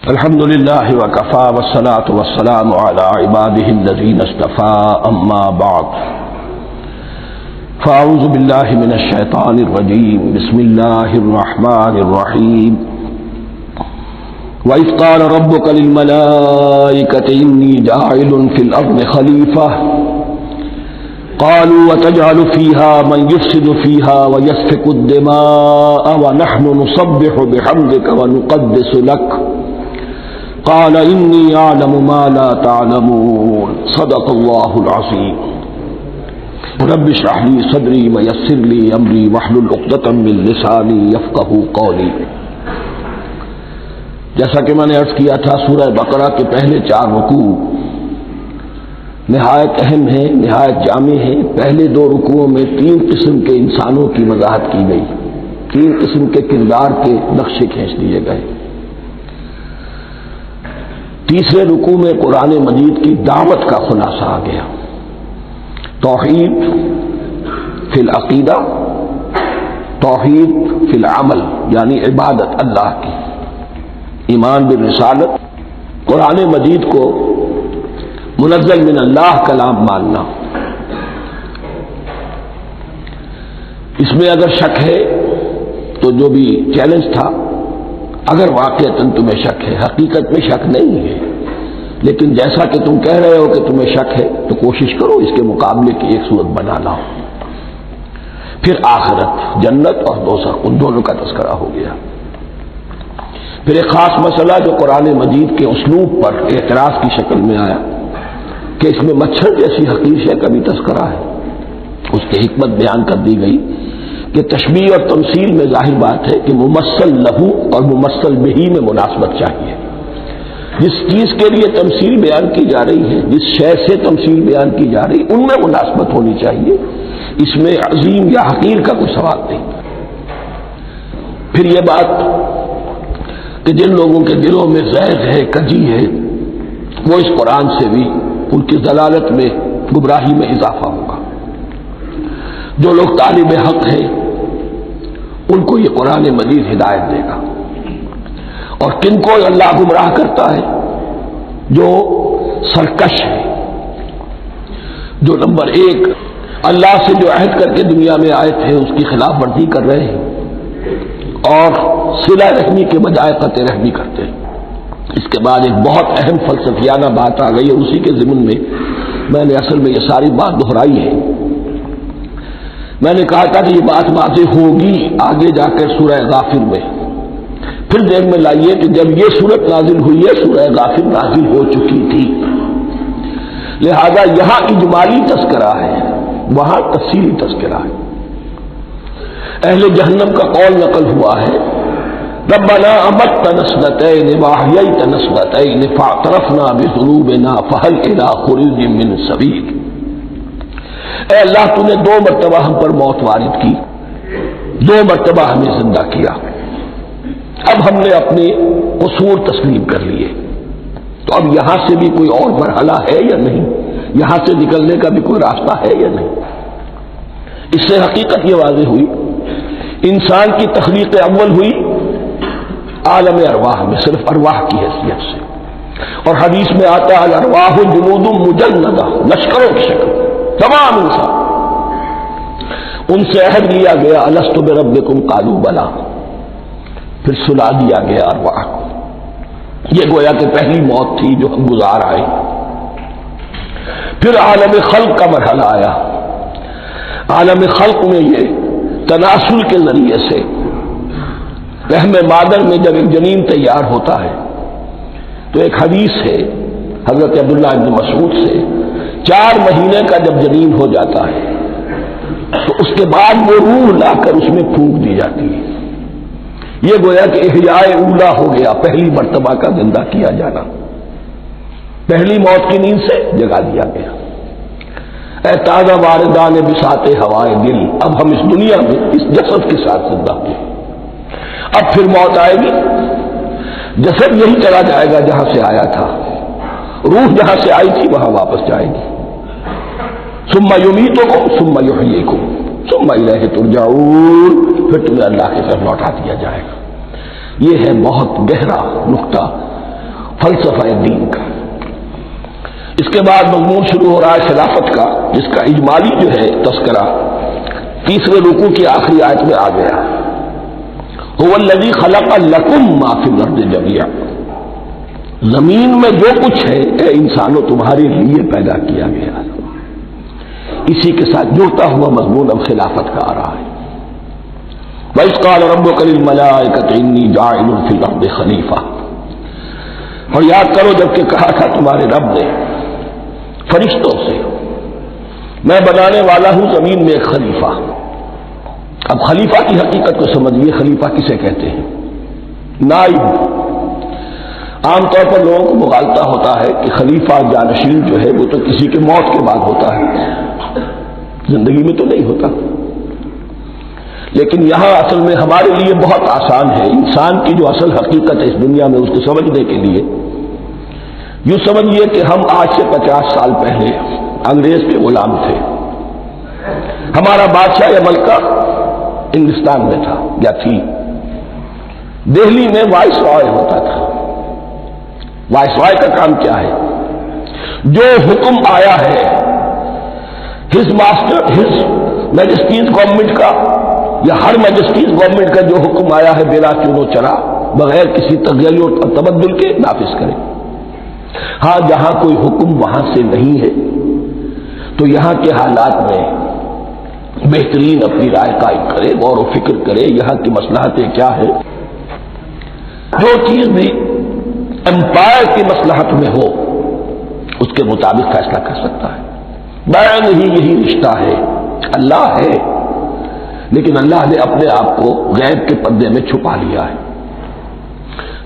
الحمد لله وكفى والصلاة والسلام على عباده الذين اصطفى أما بعد فأعوذ بالله من الشيطان الرجيم بسم الله الرحمن الرحيم وإذ قال ربك للملائكة إني جاعل في الأرض خليفة قالوا وتجعل فيها من يفسد فيها ويسفك الدماء ونحن نسبح بحمدك ونقدس لك قال إني أعلم ما لا تعلمون صدق الله العظيم رب اشرح لي صدري ويسر لي أمري واحلل عقدة من لساني يفقهوا قولي۔ جیسا کہ میں نے عرض کیا تھا، سورہ بقرہ کے پہلے 4 رکوع نہایت اہم ہیں، نہایت جامع ہیں۔ پہلے 2 رکوعوں میں 3 قسم کے انسانوں کی وضاحت کی گئی، 3 قسم کے کردار کے نقشے کھینچ دیے گئے۔ تیسرے رکوع میں قرآن مجید کی دعوت کا خلاصہ آ گیا، توحید فی العقیدہ، توحید فی العمل یعنی عبادت اللہ کی، ایمان بالرسالت، قرآن مجید کو منزل من اللہ کلام ماننا۔ اس میں اگر شک ہے تو جو بھی چیلنج تھا، اگر واقعتاً تمہیں شک ہے، حقیقت میں شک نہیں ہے، لیکن جیسا کہ تم کہہ رہے ہو کہ تمہیں شک ہے تو کوشش کرو اس کے مقابلے کی ایک صورت بنا لاؤ۔ پھر آخرت، جنت اور دوزخ، ان دونوں کا تذکرہ ہو گیا۔ پھر ایک خاص مسئلہ جو قرآن مجید کے اسلوب پر اعتراض کی شکل میں آیا کہ اس میں مچھر جیسی حقیر شے کا بھی تذکرہ ہے، اس کی حکمت بیان کر دی گئی کہ تشبیہ اور تمثیل میں ظاہر بات ہے کہ ممثل لہو اور ممثل بہی میں مناسبت چاہیے۔ جس چیز کے لیے تمثیل بیان کی جا رہی ہے، جس شے سے تمثیل بیان کی جا رہی، ان میں مناسبت ہونی چاہیے، اس میں عظیم یا حقیر کا کوئی سوال نہیں۔ پھر یہ بات کہ جن لوگوں کے دلوں میں زیغ ہے، کجی ہے، وہ اس قرآن سے بھی ان کی ضلالت میں، گمراہی میں اضافہ ہوگا۔ جو لوگ طالب حق ہیں ان کو یہ قرآن مجید ہدایت دے گا، اور کن کو اللہ گمراہ کرتا ہے؟ جو سرکش ہے، جو نمبر 1 اللہ سے جو عہد کر کے دنیا میں آئے تھے اس کی خلاف ورزی کر رہے ہیں اور صلہ رحمی کے بجائے قطع رحمی کرتے ہیں۔ اس کے بعد ایک بہت اہم فلسفیانہ بات آ گئی ہے، اسی کے ضمن میں نے اصل میں یہ ساری بات دہرائی ہے۔ میں نے کہا تھا کہ یہ بات واضح ہوگی آگے جا کر سورہ غافر میں۔ پھر ذہن میں لائیے کہ جب یہ صورت نازل ہوئی ہے، سورہ غافر نازل ہو چکی تھی، لہذا یہاں اجمالی تذکرہ ہے، وہاں تفصیلی تذکرہ ہے۔ اہل جہنم کا قول نقل ہوا ہے، ربنا امتنا اثنتین واحییتنا اثنتین فاعترفنا بذنوبنا فہل الی خروج من سبیل۔ اے اللہ، تو نے 2 مرتبہ ہم پر موت وارد کی، 2 مرتبہ ہمیں زندہ کیا، اب ہم نے اپنے قصور تسلیم کر لیے، تو اب یہاں سے بھی کوئی اور مرحلہ ہے یا نہیں؟ یہاں سے نکلنے کا بھی کوئی راستہ ہے یا نہیں؟ اس سے حقیقت یہ واضح ہوئی، انسان کی تخلیق اول ہوئی عالم ارواح میں، صرف ارواح کی حیثیت سے، اور حدیث میں آتا ہے الارواح جنود مجندہ، لشکروں کی شکل، تمام انسان۔ ان سے عہد لیا گیا الست بربکم قالوا بلا، پھر سلا دیا گیا ارواح کو۔ یہ گویا کہ پہلی موت تھی جو ہم گزار آئے۔ پھر عالم خلق کا مرحلہ آیا۔ عالم خلق میں یہ تناسل کے ذریعے سے رحم مادر میں جب ایک جنین تیار ہوتا ہے تو ایک حدیث ہے حضرت عبداللہ بن مسعود سے، 4 مہینے کا جب جنین ہو جاتا ہے تو اس کے بعد وہ روح لا کر اس میں پھونک دی جاتی ہے۔ یہ گویا کہ احیاء اولا ہو گیا، پہلی مرتبہ کا زندہ کیا جانا، پہلی موت کی نیند سے جگا دیا گیا۔ اے تازہ واردان بساط ہوائے دل، اب ہم اس دنیا میں اس جسد کے ساتھ زندہ ہوئے، اب پھر موت آئے گی، جسد یہی چلا جائے گا جہاں سے آیا تھا، روح جہاں سے آئی تھی وہاں واپس جائے گی۔ ثم یمیتکم ثم یحییکم ثم الیہ ترجعون، پھر تمہیں اللہ کی طرف لوٹا دیا جائے گا۔ یہ ہے بہت گہرا نقطہ فلسفہ دین کا۔ اس کے بعد مضمون شروع ہو رہا ہے خلافت کا، جس کا اجمالی جو ہے تذکرہ تیسرے رکوع کی آخری آیت میں آ گیا۔ هو الذی خلق لکم ما فی الارض جمیعا، زمین میں جو کچھ ہے اے انسانوں تمہارے لیے پیدا کیا گیا۔ اسی کے ساتھ جڑتا ہوا مضمون اب خلافت کا آ رہا ہے۔ وَإِذْ قَالَ رَبُّكَ لِلْمَلَائِكَةِ إِنِّي جَاعِلٌ فِي الْأَرْضِ خَلِيفَةً، اور یاد کرو جب کہ کہا تھا تمہارے رب نے فرشتوں سے میں بنانے والا ہوں زمین میں ایک خلیفہ۔ اب خلیفہ کی حقیقت کو سمجھیے، خلیفہ کسے کہتے ہیں؟ نائب۔ عام طور پر لوگوں کو مغالطہ ہوتا ہے کہ خلیفہ جانشین جو ہے وہ تو کسی کے موت کے بعد ہوتا ہے، زندگی میں تو نہیں ہوتا۔ لیکن یہاں اصل میں ہمارے لیے بہت آسان ہے، انسان کی جو اصل حقیقت ہے اس دنیا میں اس کو سمجھنے کے لیے یوں سمجھیے کہ ہم آج سے 50 سال پہلے انگریز کے غلام تھے، ہمارا بادشاہ یا ملکہ ہندوستان میں تھا یا تھی، دہلی میں وائس رائے ہوتا تھا۔ وائس رائے کا کام کیا ہے؟ جو حکم آیا ہے his master his majesty's government کا یا ہر میجسٹیز گورنمنٹ کا جو حکم آیا ہے بلا چون و چرا بغیر کسی تغیر اور تبدل کے نافذ کرے۔ ہاں جہاں کوئی حکم وہاں سے نہیں ہے تو یہاں کے حالات میں بہترین اپنی رائے قائم کرے، غور و فکر کرے یہاں کی مصلحتیں کیا ہے، جو چیز بھی امپائر کی مصلحت میں ہو اس کے مطابق فیصلہ کر سکتا ہے۔ بین ہی یہی رشتہ ہے، اللہ ہے لیکن اللہ نے اپنے آپ کو غیب کے پردے میں چھپا لیا ہے۔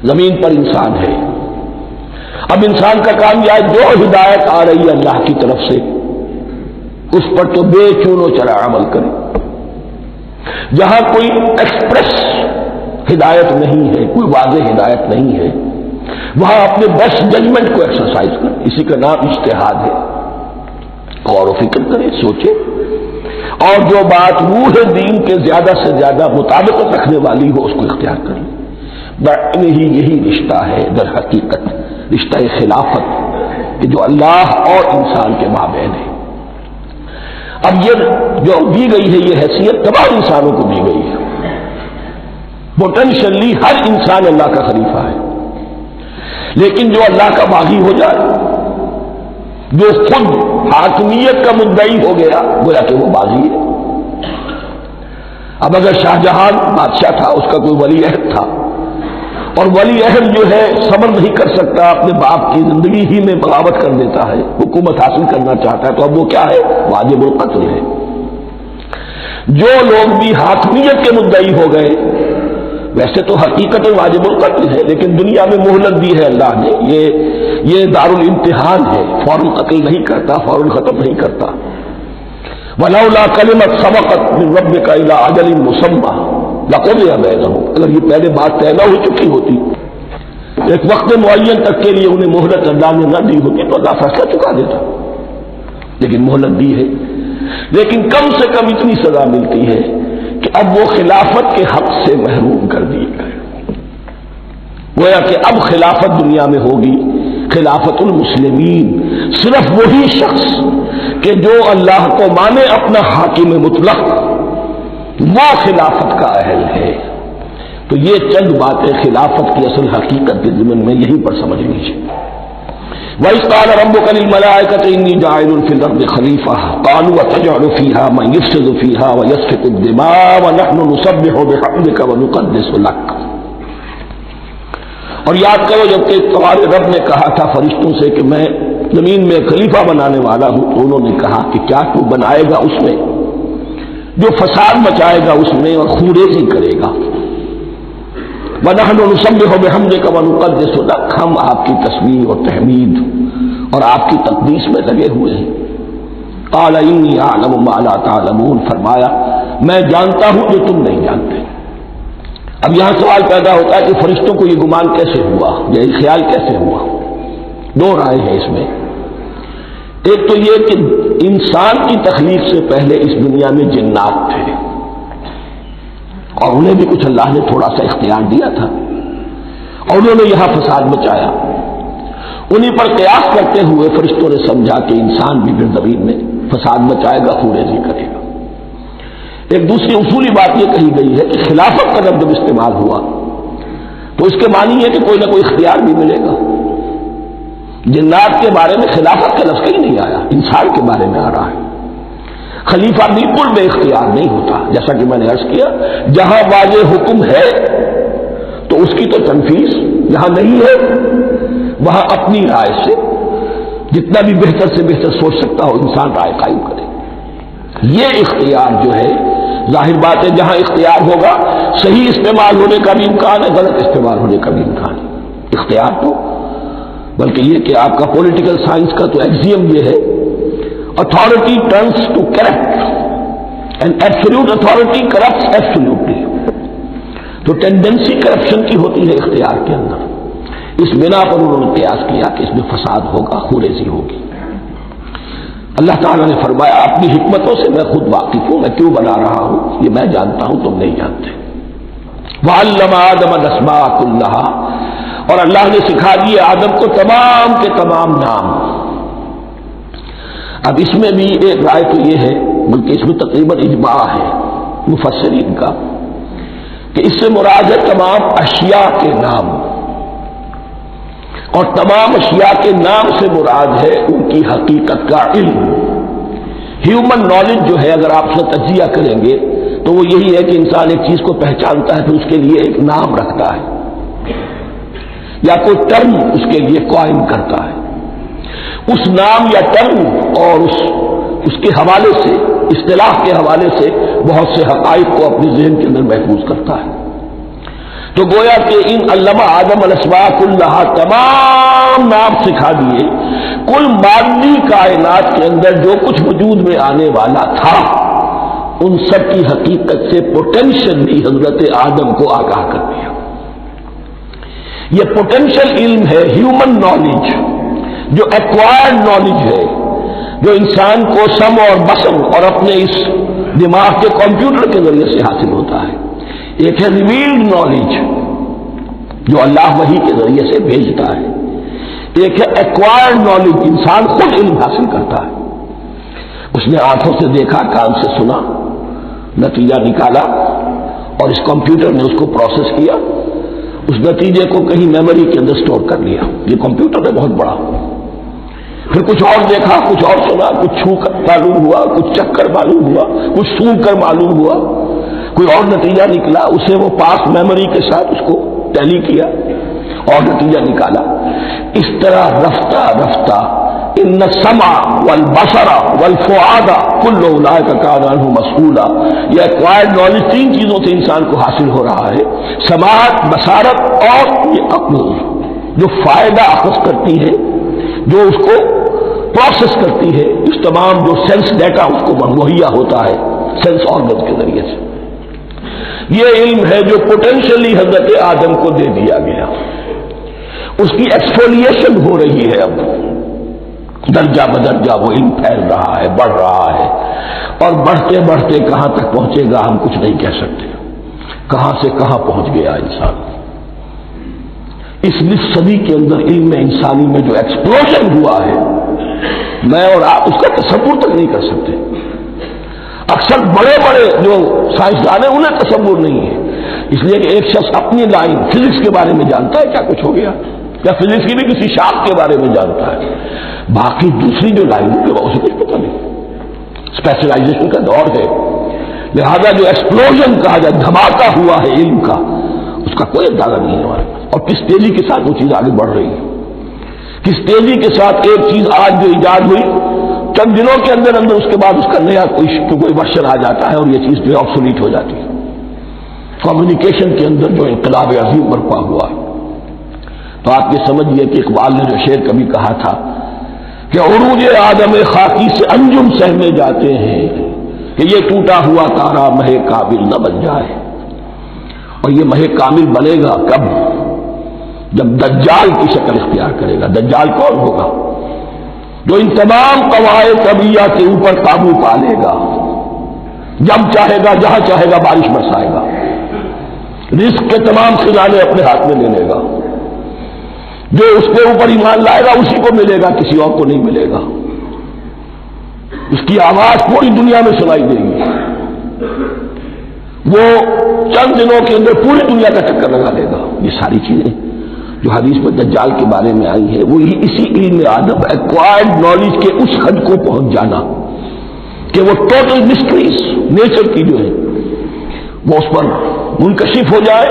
زمین پر انسان ہے، اب انسان کا کام یہ ہے جو ہدایت آ رہی ہے اللہ کی طرف سے اس پر تو بے چون و چرا عمل کرے۔ جہاں کوئی ایکسپریس ہدایت نہیں ہے، کوئی واضح ہدایت نہیں ہے، وہاں اپنے بیسٹ ججمنٹ کو ایکسرسائز کرے، اسی کا نام اجتہاد ہے۔ غور و فکر کرے، سوچے، اور جو بات روح دین کے زیادہ سے زیادہ مطابقت رکھنے والی ہو اس کو اختیار کرے۔ بین ہی یہی رشتہ ہے در حقیقت رشتہ خلافت کہ جو اللہ اور انسان کے مابین ہے۔ اب یہ جو دی گئی ہے یہ حیثیت تمام انسانوں کو دی گئی ہے، پوٹینشلی ہر انسان اللہ کا خلیفہ ہے، لیکن جو اللہ کا باغی ہو جائے، جو خود حاکمیت کا مدعی ہو گیا گویا کہ وہ باغی ہے۔ اب اگر شاہجہاں بادشاہ تھا، اس کا کوئی ولی عہد تھا، اور ولی عہد جو ہے صبر نہیں کر سکتا، اپنے باپ کی زندگی ہی میں بغاوت کر دیتا ہے، حکومت حاصل کرنا چاہتا ہے، تو اب وہ کیا ہے؟ واجب القتل ہے۔ جو لوگ بھی حاکمیت کے مدعی ہو گئے ویسے تو حقیقت واجب القتل ہے، لیکن دنیا میں مہلت دی ہے اللہ نے، یہ دارالامتحان ہے، فوراً قتل نہیں کرتا، فوراً ختم نہیں کرتا۔ وَلَوْلَا كَلِمَةٌ سَبَقَتْ مِنْ رَبِّكَ إِلَىٰ أَجَلٍ مُّسَمًّى لَقُضِيَ بَيْنَهُمْ، اگر یہ پہلے بات طے نہ ہو چکی ہوتی، ایک وقت معین تک کے لیے انہیں مہلت اللہ نے نہ دی ہوتی تو اللہ فیصلہ چکا دیتا، لیکن مہلت دی ہے۔ لیکن کم سے کم اتنی سزا ملتی ہے کہ اب وہ خلافت کے حق سے محروم کر دیے گئے۔ گویا کہ اب خلافت دنیا میں ہوگی خلافت المسلمین، صرف وہی شخص کہ جو اللہ کو مانے اپنا حاکم مطلق وہ خلافت کا اہل ہے۔ تو یہ چند باتیں خلافت کی اصل حقیقت کے ضمن میں یہیں پر سمجھ لیجیے۔ وَإِذْ قَالَ رَبُّكَ لِلْمَلَائِكَةِ إِنِّي جَاعِلٌ فِي الْأَرْضِ خَلِيفَةً قَالُوا أَتَجْعَلُ فِيهَا مَن يُفْسِدُ فِيهَا وَيَسْفِكُ الدِّمَاءَ وَنَحْنُ نُسَبِّحُ بِحَمْدِكَ وَنُقَدِّسُ لَكَ۔ اور یاد کرو جب کہ تمہارے رب نے کہا تھا فرشتوں سے کہ میں زمین میں خلیفہ بنانے والا ہوں، تو انہوں نے کہا کہ کیا تو بنائے گا اس میں جو فساد مچائے گا اس میں اور خوریزی کرے گا۔ وَنَحْنُ نُسَبِّحُ بِحَمْدِكَ وَنُقَدِّسُ لَكَ، ہم آپ کی تسبیح اور تحمید اور آپ کی تقدیس میں لگے ہوئے ہیں۔ قَالَ إِنِّي أَعْلَمُ مَا لَا تَعْلَمُونَ، فرمایا میں جانتا ہوں جو تم نہیں جانتے۔ اب یہاں سوال پیدا ہوتا ہے کہ فرشتوں کو یہ گمان کیسے ہوا، یہ خیال کیسے ہوا؟ دو رائے ہیں اس میں۔ ایک تو یہ کہ انسان کی تخلیق سے پہلے اس دنیا میں جنات تھے اور انہیں بھی کچھ اللہ نے تھوڑا سا اختیار دیا تھا اور انہوں نے یہاں فساد مچایا، انہی پر قیاس کرتے ہوئے فرشتوں نے سمجھا کہ انسان بھی پھر زمین میں فساد مچائے گا، خوریزی کرے گا۔ ایک دوسری اصولی بات یہ کہی گئی ہے کہ خلافت کا لفظ جب استعمال ہوا تو اس کے معنی ہے کہ کوئی نہ کوئی اختیار بھی ملے گا۔ جنات کے بارے میں خلافت کا لفظ کہیں نہیں آیا، انسان کے بارے میں آ رہا ہے۔ خلیفہ بالکل بے اختیار نہیں ہوتا، جیسا کہ میں نے عرض کیا، جہاں واضح حکم ہے تو اس کی تو تنفیذ، جہاں نہیں ہے وہاں اپنی رائے سے جتنا بھی بہتر سے بہتر سوچ سکتا ہو انسان رائے قائم کرے۔ یہ اختیار جو ہے ظاہر بات ہے جہاں اختیار ہوگا صحیح استعمال ہونے کا بھی امکان ہے، غلط استعمال ہونے کا بھی امکان ہے۔ اختیار تو بلکہ یہ کہ آپ کا پولیٹیکل سائنس کا تو ایکسیم یہ ہے، authority turns to corrupt and absolute authority corrupts absolutely۔ تو ٹینڈنسی کرپشن کی ہوتی ہے اختیار کے اندر، اس بنا پر انہوں نے قیاس کیا کہ اس میں فساد ہوگا، خوریزی ہوگی۔ اللہ تعالیٰ نے فرمایا اپنی حکمتوں سے میں خود واقف ہوں، میں کیوں بنا رہا ہوں یہ میں جانتا ہوں، تم نہیں جانتے۔ وَعَلَّمَ آدَمَ الْأَسْمَاءَ كُلَّهَا، اور اللہ نے سکھا دیے آدم کو تمام کے تمام نام۔ اب اس میں بھی ایک رائے تو یہ ہے، بلکہ اس میں تقریباً اجماع ہے مفسرین کا، کہ اس سے مراد ہے تمام اشیاء کے نام، اور تمام اشیاء کے نام سے مراد ہے ان کی حقیقت کا علم۔ ہیومن نالج جو ہے اگر آپ سے تجزیہ کریں گے تو وہ یہی ہے کہ انسان ایک چیز کو پہچانتا ہے پھر اس کے لیے ایک نام رکھتا ہے یا کوئی ٹرم اس کے لیے قائم کرتا ہے۔ اس نام یا ٹرم اور اس کے حوالے سے، اصطلاح کے حوالے سے بہت سے حقائق کو اپنے ذہن کے اندر محفوظ کرتا ہے۔ تو گویا کہ ان علمہ آدم الاسماء کلھا تمام نام سکھا دیے، کل مادی کائنات کے اندر جو کچھ وجود میں آنے والا تھا ان سب کی حقیقت سے پوٹینشیل بھی حضرت آدم کو آگاہ کر دیا۔ یہ پوٹینشیل علم ہے ہیومن نالج، جو ایکوائرڈ نالج ہے، جو انسان کو سم اور بسم اور اپنے اس دماغ کے کمپیوٹر کے ذریعے سے حاصل ہوتا ہے۔ ایک ہے ریویلڈ نالج جو اللہ وحی کے ذریعے سے بھیجتا ہے، ایک ہے ایکوائرڈ نالج، انسان خود علم حاصل کرتا ہے۔ اس نے آنکھوں سے دیکھا، کان سے سنا، نتیجہ نکالا اور اس کمپیوٹر نے اس کو پروسیس کیا، اس نتیجے کو کہیں میموری کے اندر سٹور کر لیا۔ یہ کمپیوٹر ہے بہت بڑا۔ پھر کچھ اور دیکھا، کچھ اور سنا، کچھ چھو کر معلوم ہوا، کچھ چکھ کر معلوم ہوا، کچھ سونگھ کر معلوم ہوا، کوئی اور نتیجہ نکلا، اسے وہ پاس میموری کے ساتھ اس کو ٹیلی کیا اور نتیجہ نکالا۔ اس طرح رفتہ رفتہ ان السمع والبصر والفؤاد کل اولئک کان عنہ مسئولا، یہ ایکوائرڈ نالج تین چیزوں سے انسان کو حاصل ہو رہا ہے، سماعت، بصارت اور یہ عقل، جو فائدہ اخذ کرتی ہے، جو اس کو پروسیس کرتی ہے، اس تمام جو سینس ڈیٹا اس کو مہیا ہوتا ہے سینس آرگن کے ذریعے سے۔ یہ علم ہے جو پوٹینشلی حضرت آدم کو دے دیا گیا، اس کی ایکسفولیشن ہو رہی ہے، اب درجہ بدرجہ وہ علم پھیل رہا ہے، بڑھ رہا ہے، اور بڑھتے بڑھتے کہاں تک پہنچے گا ہم کچھ نہیں کہہ سکتے، کہاں سے کہاں پہنچ گیا انسان۔ اس نصف صدی کے اندر علم انسانی میں جو ایکسپلوژن ہوا ہے، میں اور آپ اس کا تصور تک نہیں کر سکتے۔ اکثر بڑے بڑے جو سائنسدان ہیں انہیں تصور نہیں ہے، اس لیے کہ ایک شخص اپنی لائن فزکس کے بارے میں جانتا ہے کیا کچھ ہو گیا، یا فزکس کی بھی کسی شاخ کے بارے میں جانتا ہے، باقی دوسری جو لائن ہے اسے کچھ پتہ نہیں۔ اسپیشلائزیشن کا دور ہے، لہذا جو ایکسپلوژن کہا جائے، دھماکہ ہوا ہے علم کا، اس کا کوئی اندازہ نہیں ہے ہمارے پاس، اور کس تیزی کے ساتھ وہ چیز آگے بڑھ رہی ہے، کس تیزی کے ساتھ ایک چیز آج جو ایجاد ہوئی چند دنوں کے اندر اندر اس کے بعد اس کا نیا کوئی ورژن آ جاتا ہے اور یہ چیز جو آبسولیٹ ہو جاتی ہے۔ کمیونیکیشن کے اندر جو انقلاب عظیم برپا ہوا ہے، تو آپ یہ سمجھیے کہ اقبال نے جو شعر کبھی کہا تھا کہ عروج آدم خاکی سے انجم سہمے جاتے ہیں کہ یہ ٹوٹا ہوا تارا مہ کامل نہ بن جائے، اور یہ مہ کامل بنے گا کب؟ جب دجال کی شکل اختیار کرے گا۔ دجال کون ہوگا؟ جو ان تمام قواعد طبیعہ کے اوپر قابو پا لے گا، جب چاہے گا جہاں چاہے گا بارش برسائے گا، رزق کے تمام خزانے اپنے ہاتھ میں لے لے گا، جو اس کے اوپر ایمان لائے گا اسی کو ملے گا، کسی اور کو نہیں ملے گا. اس کی آواز پوری دنیا میں سنائی دے گی. وہ چند دنوں کے اندر پوری دنیا کا چکر لگا لے گا. یہ ساری چیزیں جو حدیث میں دجال کے بارے میں آئی ہے وہ اسی علم آدم ایکوائرڈ نالج کے اس حد کو پہنچ جانا کہ وہ ٹوٹل مسٹریز نیچر کی جو ہے وہ اس پر منکشف ہو جائے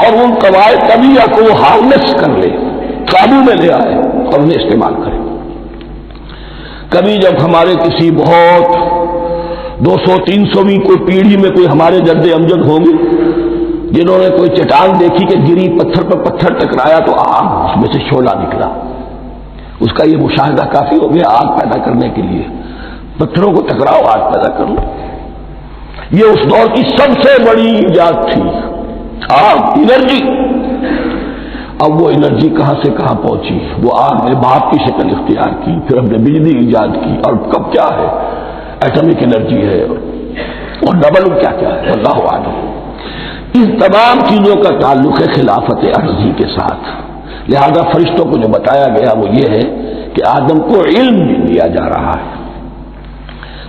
اور ان قواعد طبیعہ کو وہ ہارنس کر لے، قابو میں لے آئے اور انہیں استعمال کرے. کبھی جب ہمارے کسی بہت 200-300ویں کوئی پیڑھی میں کوئی ہمارے جد امجد ہوں گے جنہوں نے کوئی چٹان دیکھی کہ گری، پتھر پر پتھر ٹکرایا تو آگ اس میں سے شعلہ نکلا، اس کا یہ مشاہدہ کافی ہو گیا آگ پیدا کرنے کے لیے. پتھروں کو ٹکراؤ آگ پیدا کر لو. یہ اس دور کی سب سے بڑی ایجاد تھی، آگ، انرجی. اب وہ انرجی کہاں سے کہاں پہنچی، وہ آگ نے باپ کی شکل اختیار کی، پھر ہم نے بجلی ایجاد کی، اور کب کیا ہے ایٹمک انرجی ہے اور ڈبل کیا کیا ہے اللہ اعلم. ان تمام چیزوں کا تعلق ہے خلافت عرضی کے ساتھ. لہذا فرشتوں کو جو بتایا گیا وہ یہ ہے کہ آدم کو علم بھی دیا جا رہا ہے،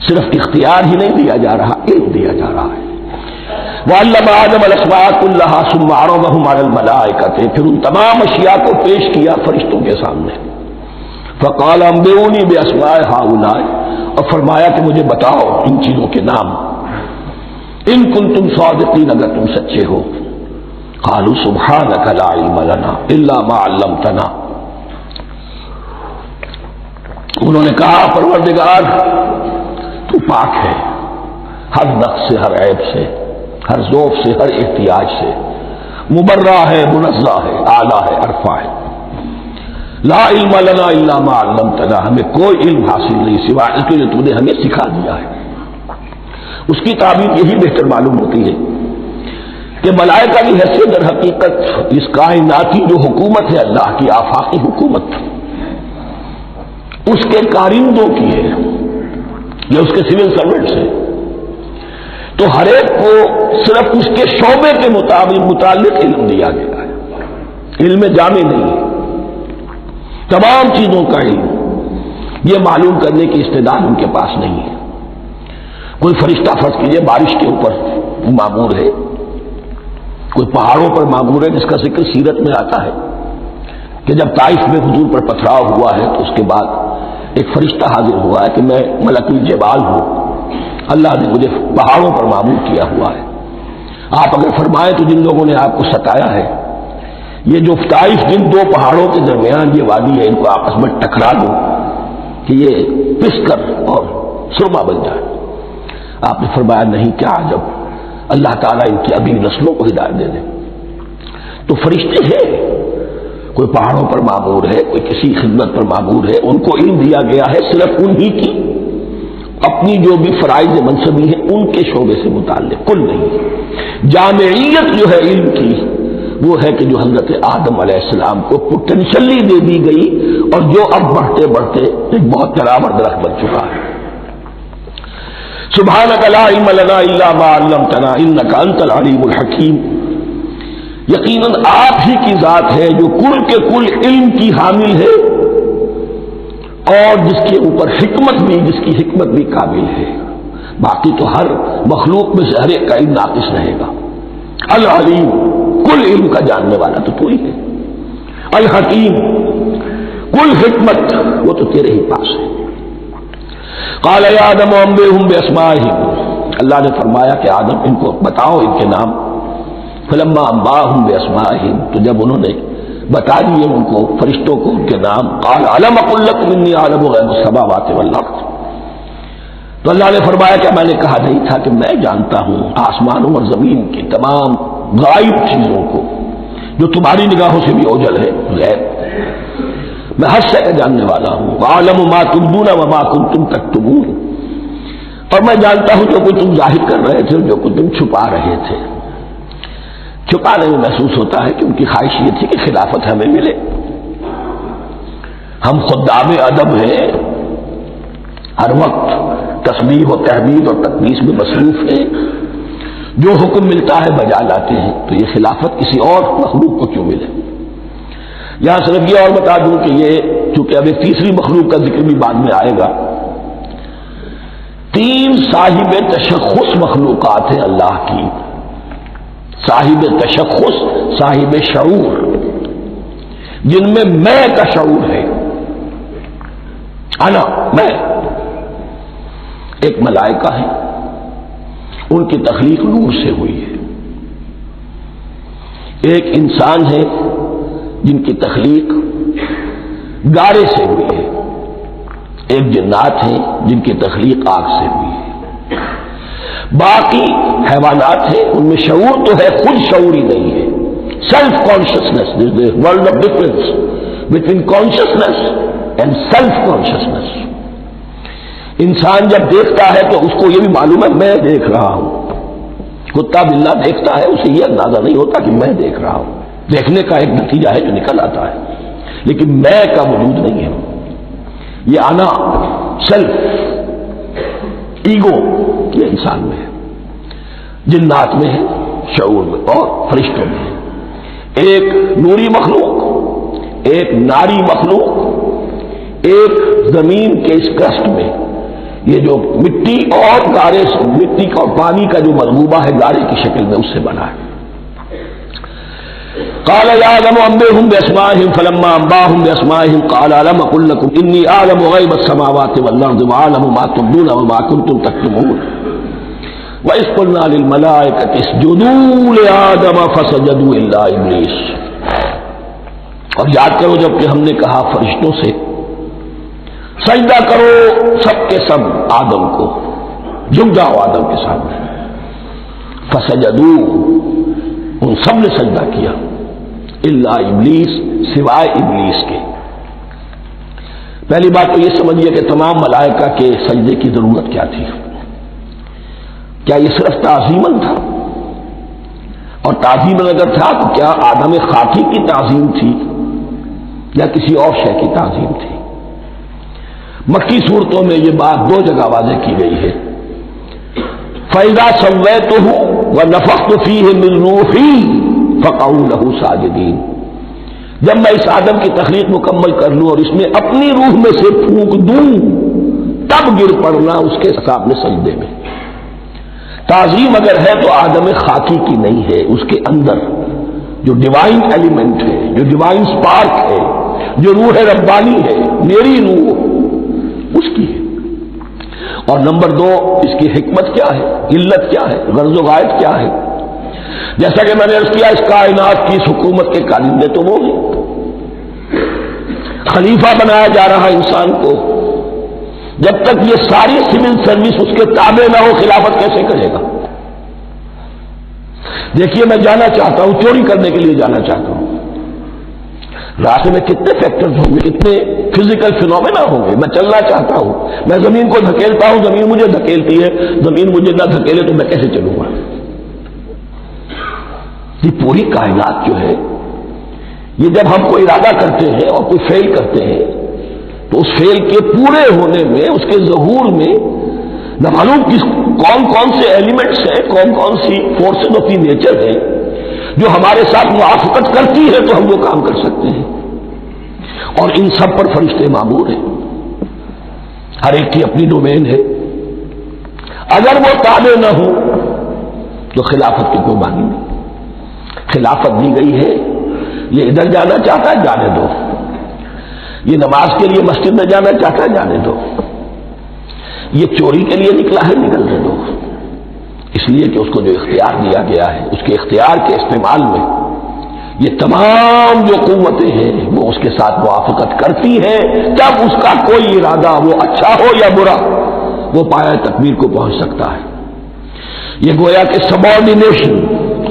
صرف اختیار ہی نہیں دیا جا رہا، علم دیا جا رہا ہے. وَعَلَّمَ آدَمَ الْأَسْمَاءَ كُلَّهَا ثُمَّ عَرَضَهُمْ عَلَى الْمَلَائِكَةِ، پھر ان تمام اشیاء کو پیش کیا فرشتوں کے سامنے. فَقَالَ أَنبِئُونِي بِأَسْمَاءِ هَؤُلَاءِ، اور فرمایا کہ مجھے بتاؤ ان چیزوں کے نام، ان کنتم صادقین، اگر تم سچے ہو. قالوا سبحانك لا علم لنا الا ما علمتنا، انہوں نے کہا پروردگار تو پاک ہے ہر نقص سے، ہر عیب سے، ہر ذوف سے، ہر احتیاج سے، مبرہ ہے، منزہ ہے، اعلیٰ ہے، عرفہ ہے. لا علم لنا الا ما علمتنا، ہمیں کوئی علم حاصل نہیں سوائے اس کے جو تو نے ہمیں سکھا دیا ہے. اس کی تعبیر یہی بہتر معلوم ہوتی ہے کہ ملائکہ کی حیثیت در حقیقت اس کائناتی جو حکومت ہے اللہ کی آفاقی حکومت، اس کے کارندوں کی ہے یا اس کے سول سرونٹس ہیں. تو ہر ایک کو صرف اس کے شعبے کے متعلق علم دیا گیا ہے، علم جامع نہیں ہے. تمام چیزوں کا علم یہ معلوم کرنے کی استعداد ان کے پاس نہیں ہے. کوئی فرشتہ فرض کیجئے بارش کے اوپر معمور ہے، کوئی پہاڑوں پر معمور ہے، جس کا ذکر سیرت میں آتا ہے کہ جب طائف میں حضور پر پتھراؤ ہوا ہے تو اس کے بعد ایک فرشتہ حاضر ہوا ہے کہ میں ملک الجبال ہوں، اللہ نے مجھے پہاڑوں پر معمور کیا ہوا ہے. آپ اگر فرمائیں تو جن لوگوں نے آپ کو ستایا ہے، یہ جو طائف جن دو پہاڑوں کے درمیان یہ وادی ہے، ان کو آپس میں ٹکرا دو کہ یہ پس کر اور سرما بن جائے. آپ نے فرمایا نہیں، کیا عجب، اللہ تعالیٰ ان کی اگلی نسلوں کو ہدایت دے دے. تو فرشتے ہیں، کوئی پہاڑوں پر معمور ہے، کوئی کسی خدمت پر معمور ہے، ان کو علم دیا گیا ہے صرف انہی کی اپنی جو بھی فرائض منصبی ہیں ان کے شعبے سے متعلق، کل نہیں. جامعیت جو ہے علم کی وہ ہے کہ جو حضرت آدم علیہ السلام کو پوٹینشلی دے دی گئی اور جو اب بڑھتے بڑھتے ایک بہت ترابر درخت بن چکا ہے. سبحانک لا علم لنا الا ما علمتنا انک انت العلیم الحکیم. یقیناً آپ ہی کی ذات ہے جو کل کے کل علم کی حامل ہے اور جس کے اوپر حکمت بھی، جس کی حکمت بھی کامل ہے. باقی تو ہر مخلوق میں سے ہر ایک کا علم ناقص رہے گا. العلیم، کل علم کا جاننے والا تو تو ہی ہے. الحکیم، کل حکمت وہ تو تیرے ہی پاس ہے. قال یا آدم انبئہم باسمائہم، اللہ نے فرمایا کہ آدم ان کو بتاؤ ان کے نام. فلما انباہم باسمائہم، تو جب انہوں نے بتا دیے ان کو فرشتوں کو ان کے نام، قال الم اقل لکم انی اعلم غیب السماوات والارض، تو اللہ نے فرمایا کہ میں نے کہا نہیں تھا کہ میں جانتا ہوں آسمانوں اور زمین کی تمام غائب چیزوں کو جو تمہاری نگاہوں سے بھی اوجھل ہے، غیب میں ہر شے کا جاننے والا ہوں. وَأَعْلَمُ مَا تُبْدُونَ وَمَا كُنتُمْ تَكْتُمُونَ، اور میں جانتا ہوں جو کچھ تم ظاہر کر رہے تھے اور جو کچھ تم چھپا رہے تھے. چھپانے میں محسوس ہوتا ہے کہ ان کی خواہش یہ تھی کہ خلافت ہمیں ملے. ہم خدام ادب ہیں، ہر وقت تسبیح و تحمید اور تقدیس میں مصروف ہیں، جو حکم ملتا ہے بجا لاتے ہیں، تو یہ خلافت کسی اور مخلوق کو کیوں ملے؟ یہاں صرف یہ اور بتا دوں کہ یہ چونکہ اب ایک تیسری مخلوق کا ذکر بھی بعد میں آئے گا، 3 صاحب تشخص مخلوقات ہیں اللہ کی، صاحب تشخص، صاحب شعور، جن میں میں کا شعور ہے، انا، میں۔ ایک ملائکہ ہے، ان کی تخلیق نور سے ہوئی ہے۔ ایک انسان ہے جن کی تخلیق گارے سے ہوئی ہے۔ ایک جنات ہیں جن کی تخلیق آگ سے ہوئی ہے۔ باقی حیوانات ہیں، ان میں شعور تو ہے، خود شعور ہی نہیں ہے۔ Self consciousness, world of difference between consciousness and self consciousness. انسان جب دیکھتا ہے تو اس کو یہ بھی معلوم ہے میں دیکھ رہا ہوں۔ کتا بلا دیکھتا ہے، اسے یہ اندازہ نہیں ہوتا کہ میں دیکھ رہا ہوں، دیکھنے کا ایک نتیجہ ہے جو نکل آتا ہے، لیکن میں کا وجود نہیں ہے۔ یہ انا، سیلف، ایگو، یہ انسان میں ہے، جنات میں ہے، شعور میں اور فرشتوں میں ہے۔ ایک نوری مخلوق، ایک ناری مخلوق، ایک زمین کے اس کرسٹ میں یہ جو مٹی اور گارے، مٹی کا اور پانی کا جو ملغوبہ ہے گارے کی شکل میں، اس سے بنا ہے۔ قال يا آدم انبئهم بأسمائهم فلما انبأهم بأسمائهم قال ألم أقل لكم إني أعلم غيب السماوات والأرض وأعلم ما تبدون وما كنتم تكتمون وإذ قلنا للملائكة اسجدوا لآدم فسجدوا إلا إبليس۔ اور یاد کرو جب کہ ہم نے کہا فرشتوں سے سجدہ کرو سب کے سب آدم کو، جھک جاؤ آدم کے سامنے، فسجدوا، ان سب نے سجدہ کیا، الا ابلیس، سوائے ابلیس کے۔ پہلی بات تو یہ سمجھیے کہ تمام ملائکہ کے سجدے کی ضرورت کیا تھی؟ کیا یہ صرف تعظیماً تھا؟ اور تعظیماً اگر تھا تو کیا آدم خاکی کی تعظیم تھی یا کسی اور شے کی تعظیم تھی؟ مکی صورتوں میں یہ بات 2 جگہ واضح کی گئی ہے۔ فَإِذَا سَوَّيْتُهُ وَنَفَخْتُ فِيهِ مِن رُوحِي فَقَعُوا لَهُ سَاجِدِينَ، جب میں اس آدم کی تخلیق مکمل کر لوں اور اس میں اپنی روح میں سے پھونک دوں تب گر پڑنا اس کے سامنے سجدے میں۔ تعظیم اگر ہے تو آدم خاکی کی نہیں ہے، اس کے اندر جو ڈیوائن ایلیمنٹ ہے، جو ڈیوائن سپارک ہے، جو روح ربانی ہے، میری روح، اس کی ہے۔ اور نمبر 2، اس کی حکمت کیا ہے، علت کیا ہے، غرض و غائب کیا ہے؟ جیسا کہ میں نے عرض کیا، اس کائنات کی اس حکومت کے کارندے تو وہ ہیں۔ خلیفہ بنایا جا رہا انسان کو، جب تک یہ ساری سول سروس اس کے تابع نہ ہو خلافت کیسے کرے گا؟ دیکھیے میں جانا چاہتا ہوں، چوری کرنے کے لیے جانا چاہتا ہوں، راستے میں کتنے فیکٹرز ہوں گے، کتنے فزیکل فینومینا ہوں گے، میں چلنا چاہتا ہوں، میں زمین کو دھکیلتا ہوں، زمین مجھے دھکیلتی ہے، زمین مجھے نہ دھکیلے تو میں کیسے چلوں گا؟ یہ پوری کائنات جو ہے، یہ جب ہم کوئی ارادہ کرتے ہیں اور کوئی فیل کرتے ہیں تو اس فیل کے پورے ہونے میں، اس کے ظہور میں نہ معلوم کون کون سے ایلیمنٹس ہیں، کون کون سی فورسز آف دی نیچر ہیں جو ہمارے ساتھ موافقت کرتی ہے تو ہم وہ کام کر سکتے ہیں۔ اور ان سب پر فرشتے مامور ہیں، ہر ایک کی اپنی ڈومین ہے۔ اگر وہ تابع نہ ہو تو خلافت کی کوئی معنی نہیں۔ خلافت دی گئی ہے، یہ ادھر جانا چاہتا ہے جانے دو، یہ نماز کے لیے مسجد میں جانا چاہتا ہے جانے دو، یہ چوری کے لیے نکلا ہے نکلنے دو، اس لیے کہ اس کو جو اختیار دیا گیا ہے، اس کے اختیار کے استعمال میں یہ تمام جو قوتیں ہیں وہ اس کے ساتھ موافقت کرتی ہیں، تب اس کا کوئی ارادہ، وہ اچھا ہو یا برا، وہ پایہ تکمیل کو پہنچ سکتا ہے۔ یہ گویا کہ سبارڈینیشن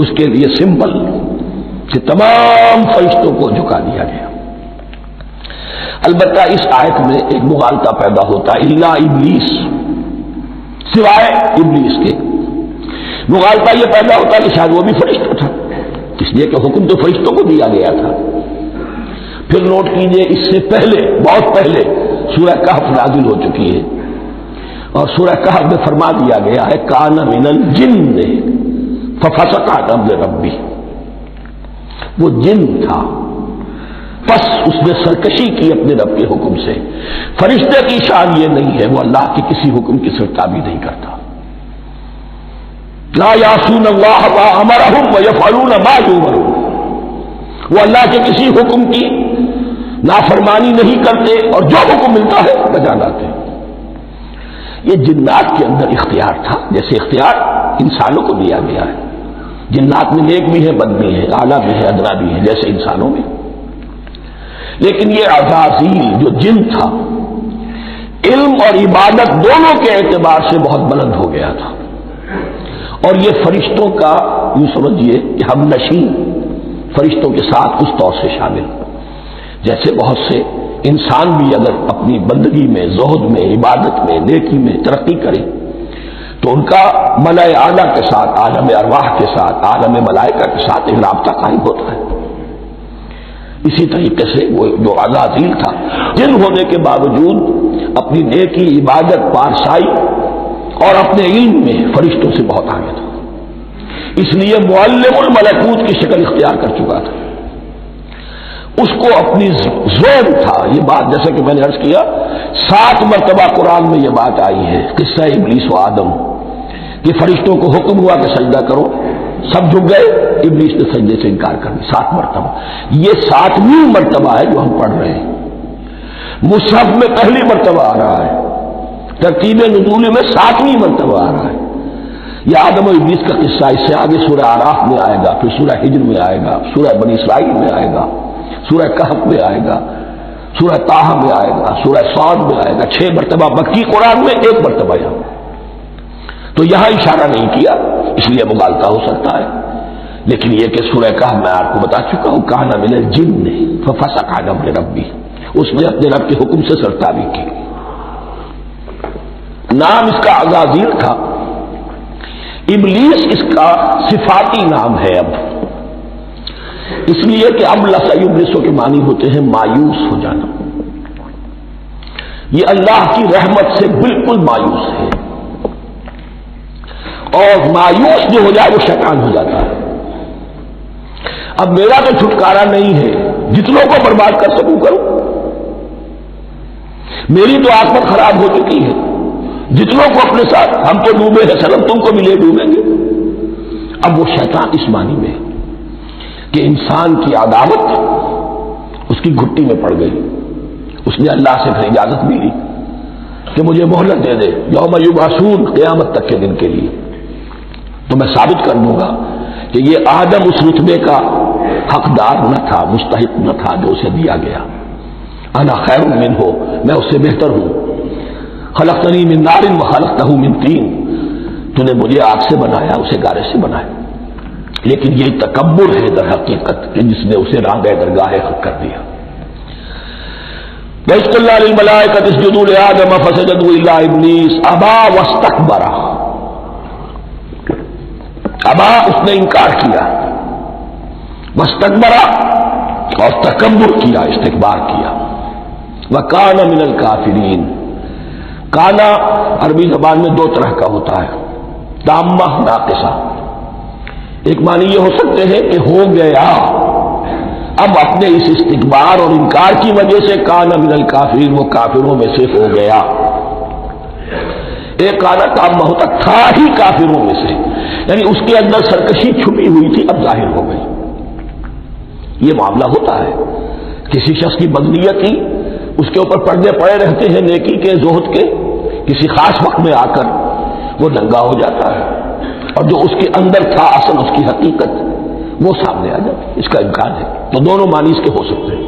اس کے لیے سمبل کہ تمام فرشتوں کو جھکا دیا گیا۔ البتہ اس آیت میں ایک مغالطہ پیدا ہوتا ہے، الا ابلیس، سوائے ابلیس کے۔ مغالطہ یہ پیدا ہوتا ہے کہ شاید وہ بھی فرشتہ تھا، اس لیے کہ حکم تو فرشتوں کو دیا گیا تھا۔ پھر نوٹ کیجئے، اس سے پہلے، بہت پہلے سورہ کہف نازل ہو چکی ہے، اور سورہ کہف میں فرما دیا گیا ہے کان من الجن ففسق عن امر ربی، وہ جن تھا، بس اس نے سرکشی کی اپنے رب کے حکم سے. فرشتے کی شان یہ نہیں ہے، وہ اللہ کے کسی حکم کی سرتابی نہیں کرتا. لا یعصون اللہ ما امرہم ویفعلون ما یؤمرون، وہ اللہ کے کسی حکم کی نافرمانی نہیں کرتے اور جو حکم ملتا ہے بجا لاتے. یہ جنات کے اندر اختیار تھا جیسے اختیار انسانوں کو دیا گیا ہے. جنات میں نیک بھی ہے، بد بھی ہے، اعلیٰ بھی ہے، ادنا بھی ہے، جیسے انسانوں میں. لیکن یہ عزازیل جو جن تھا، علم اور عبادت دونوں کے اعتبار سے بہت بلند ہو گیا تھا، اور یہ فرشتوں کا یوں سمجھیے کہ ہم نشین فرشتوں کے ساتھ اس طور سے شامل، جیسے بہت سے انسان بھی اگر اپنی بندگی میں، زہد میں، عبادت میں، نیکی میں ترقی کریں تو ان کا ملائے اعلیٰ کے ساتھ، عالم ارواح کے ساتھ، عالم ملائکہ کے ساتھ ایک رابطہ قائم ہوتا ہے. اسی طریقے سے وہ جو عزازیل تھا، جن ہونے کے باوجود اپنی نیکی، عبادت، پارسائی اور اپنے علم میں فرشتوں سے بہت آگے تھا. اس لیے معلم الملکوت کی شکل اختیار کر چکا تھا. اس کو اپنی زون تھا. یہ بات جیسا کہ میں نے عرض کیا 7 مرتبہ قرآن میں یہ بات آئی ہے، قصہ ابلیس و آدم، کہ فرشتوں کو حکم ہوا کہ سجدہ کرو، سب جھک گئے، ابلیس نے سجدے سے انکار کر دیا 7 مرتبہ. یہ 7ویں مرتبہ ہے جو ہم پڑھ رہے ہیں. مصحف میں پہلی مرتبہ آ رہا ہے، ترتیب نزول میں 7ویں مرتبہ آ رہا ہے. یہ آدم و ابلیس کا قصہ اس سے آگے سورہ اعراف میں آئے گا، پھر سورہ ہجر میں آئے گا، سورہ بنی اسرائیل میں آئے گا، سورہ کہف میں آئے گا، سورہ طٰہٰ میں آئے گا، سورہ صاد میں آئے گا. 6 مرتبہ مکی قرآن میں، 1 مرتبہ یہاں. تو یہاں اشارہ نہیں کیا، اس لیے مغالطہ ہو سکتا ہے. لیکن یہ کہ سورہ کہف میں آپ کو بتا چکا ہوں، کان من الجن ففسق عن امر ربہ، اس نے اپنے رب کے حکم سے سرتابی کی. نام اس کا عزازیل تھا. ابلیس اس کا صفاتی نام ہے اب، اس لیے کہ اب ابلیسوں کے معنی ہوتے ہیں مایوس ہو جانا. یہ اللہ کی رحمت سے بالکل مایوس ہے، اور مایوس جو ہو جائے وہ شیطان ہو جاتا ہے. اب میرا تو چھٹکارا نہیں ہے، جتنوں کو برباد کر سکوں کروں. میری تو عاقبت خراب ہو چکی ہے، جتنوں کو اپنے ساتھ، ہم تو ڈوبے ہیں سلام، تم کو بھی لے ڈوبیں گے. اب وہ شیطان اس معنی میں کہ انسان کی عداوت اس کی گھٹی میں پڑ گئی. اس نے اللہ سے پھر اجازت بھی لی کہ مجھے مہلت دے دے، یوم یبعثون، قیامت تک کے دن کے لیے، تو میں ثابت کر دوں گا کہ یہ آدم اس رتبے کا حقدار نہ تھا، مستحق نہ تھا جو اسے دیا گیا. انا خیر منہ، میں اس سے بہتر ہوں. خلقتنی من نار وخلقتہ من طین، تو نے مجھے آگ سے بنایا، اسے گارے سے بنایا. لیکن یہ تکبر ہے در حقیقت کہ جس نے اسے راندہ درگاہ حق کر دیا. وَإِذْ قُلْنَا لِلْمَلَائِكَةِ اسْجُدُوا لِآدَمَ فَسَجَدُوا إِلَّا إِبْلِيسَ أَبَىٰ وَاسْتَكْبَرَ. ابا، اس نے انکار کیا، واستکبر، اور تکبر کیا، استکبار کیا. وَكَانَ مِنَ الْكَافِرِينَ. کانا عربی زبان میں 2 طرح کا ہوتا ہے، تامہ، ناقصہ. ایک معنی یہ ہو سکتے ہیں کہ ہو گیا، اب اپنے اس استکبار اور انکار کی وجہ سے کانا من الکافرین، وہ کافروں میں سے ہو گیا. ایک کانا تامہ ہوتا تھا ہی کافروں میں سے، یعنی اس کے اندر سرکشی چھپی ہوئی تھی، اب ظاہر ہو گئی. یہ معاملہ ہوتا ہے، کسی شخص کی بدنیت ہی اس کے اوپر پردے پڑے رہتے ہیں نیکی کے، زہد کے، کسی خاص وقت میں آ کر وہ ننگا ہو جاتا ہے، اور جو اس کے اندر تھا اصل، اس کی حقیقت، وہ سامنے آ جاتی. اس کا امکان ہے. تو دونوں معنی اس کے ہو سکتے ہیں.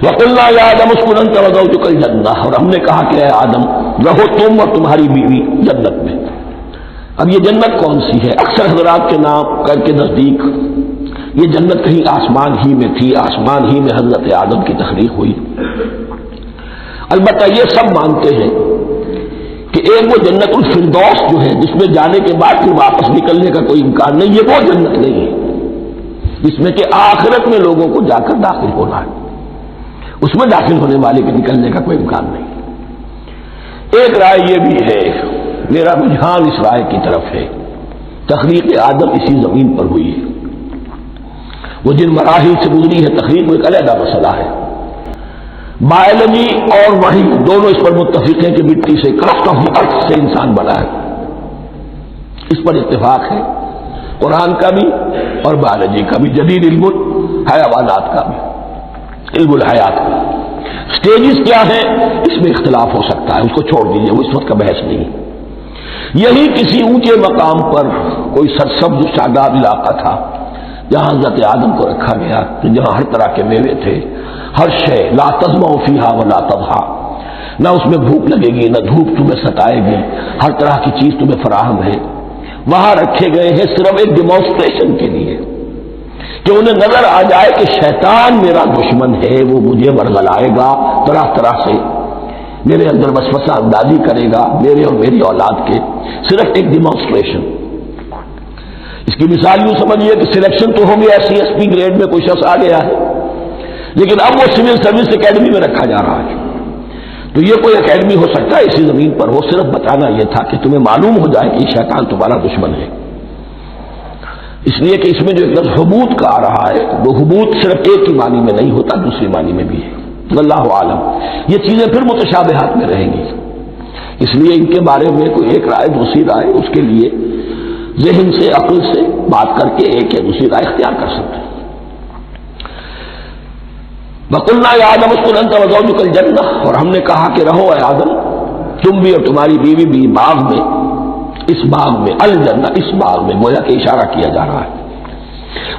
وَقُلْنَا يَا آدَمُ اسْكُنْ أَنْتَ وَزَوْجُكَ الْجَنَّةَ، اور ہم نے کہا کہ اے آدم رہو تم اور تمہاری بیوی جنت میں. اب یہ جنت کون سی ہے؟ اکثر حضرات کے نام کے نزدیک یہ جنت کہیں آسمان ہی میں تھی، آسمان ہی میں حضرت آدم کی تخلیق ہوئی. البتہ یہ سب مانتے ہیں کہ ایک وہ جنت الفردوس جو ہے جس میں جانے کے بعد پھر واپس نکلنے کا کوئی امکان نہیں، یہ وہ جنت نہیں ہے جس میں کہ آخرت میں لوگوں کو جا کر داخل ہونا ہے. اس میں داخل ہونے والے کے نکلنے کا کوئی امکان نہیں. ایک رائے یہ بھی ہے، میرا رجحان اس رائے کی طرف ہے، تخلیق آدم اسی زمین پر ہوئی ہے، وہ جن مراحل سے گزری ہے تخلیق، وہ ایک علیحدہ مسئلہ ہے۔ بایولوجی اور وحی دونوں اس پر متفق ہیں کہ مٹی سے، کرسٹ آف دی ارتھ سے انسان بنا ہے، اس پر اتفاق ہے قرآن کا بھی اور بایولوجی کا بھی، جدید علم الحیوانات کا بھی، علم الحیات کا۔ سٹیجز کیا ہیں اس میں اختلاف ہو سکتا ہے، اس کو چھوڑ دیجیے، وہ اس وقت کا بحث نہیں۔ یہی کسی اونچے مقام پر کوئی سرسبز شاداب علاقہ تھا جہاں حضرت آدم کو رکھا گیا، جہاں ہر طرح کے میوے تھے، ہر شے، لا تظمأ فیہا ولا تضحیٰ، نہ اس میں بھوک لگے گی نہ دھوپ تمہیں ستائے گی، ہر طرح کی چیز تمہیں فراہم ہے۔ وہاں رکھے گئے ہیں صرف ایک ڈیمانسٹریشن کے لیے کہ انہیں نظر آ جائے کہ شیطان میرا دشمن ہے، وہ مجھے ورغلائے گا، طرح طرح سے میرے اندر وسوسہ اندازی کرے گا، میرے اور میری اولاد کے، صرف ایک ڈیمانسٹریشن۔ اس کی مثال یوں سمجھیے کہ سلیکشن تو ہو گیا، CSP گریڈ میں کوئی شخص آ گیا ہے، لیکن اب وہ سول سروس اکیڈمی میں رکھا جا رہا ہے۔ تو یہ کوئی اکیڈمی ہو سکتا ہے اسی زمین پر، وہ صرف بتانا یہ تھا کہ تمہیں معلوم ہو جائے کہ شیطان تمہارا دشمن ہے۔ اس لیے کہ اس میں جو ایک لفظ حبوط کا آ رہا ہے، وہ حبوط صرف ایک ہی معنی میں نہیں ہوتا، دوسری معنی میں بھی ہے۔ واللہ عالم، یہ چیزیں پھر متشابہات میں رہیں گی، اس لیے ان کے بارے میں کوئی ایک رائے دوسری رائے، اس کے لیے ذہن سے، عقل سے بات کر کے ایک یا دوسری رائے اختیار کر سکتے ہیں۔ وَقُلْنَا يَا آدَمُ اسْكُنْ أَنْتَ وَزَوْجُكَ الْجَنَّةَ، اور ہم نے کہا کہ رہو اے آدم، تم بھی اور تمہاری بیوی بھی باغ میں، اس باغ میں، الجنہ، اس باغ میں، گویا کہ اشارہ کیا جا رہا ہے۔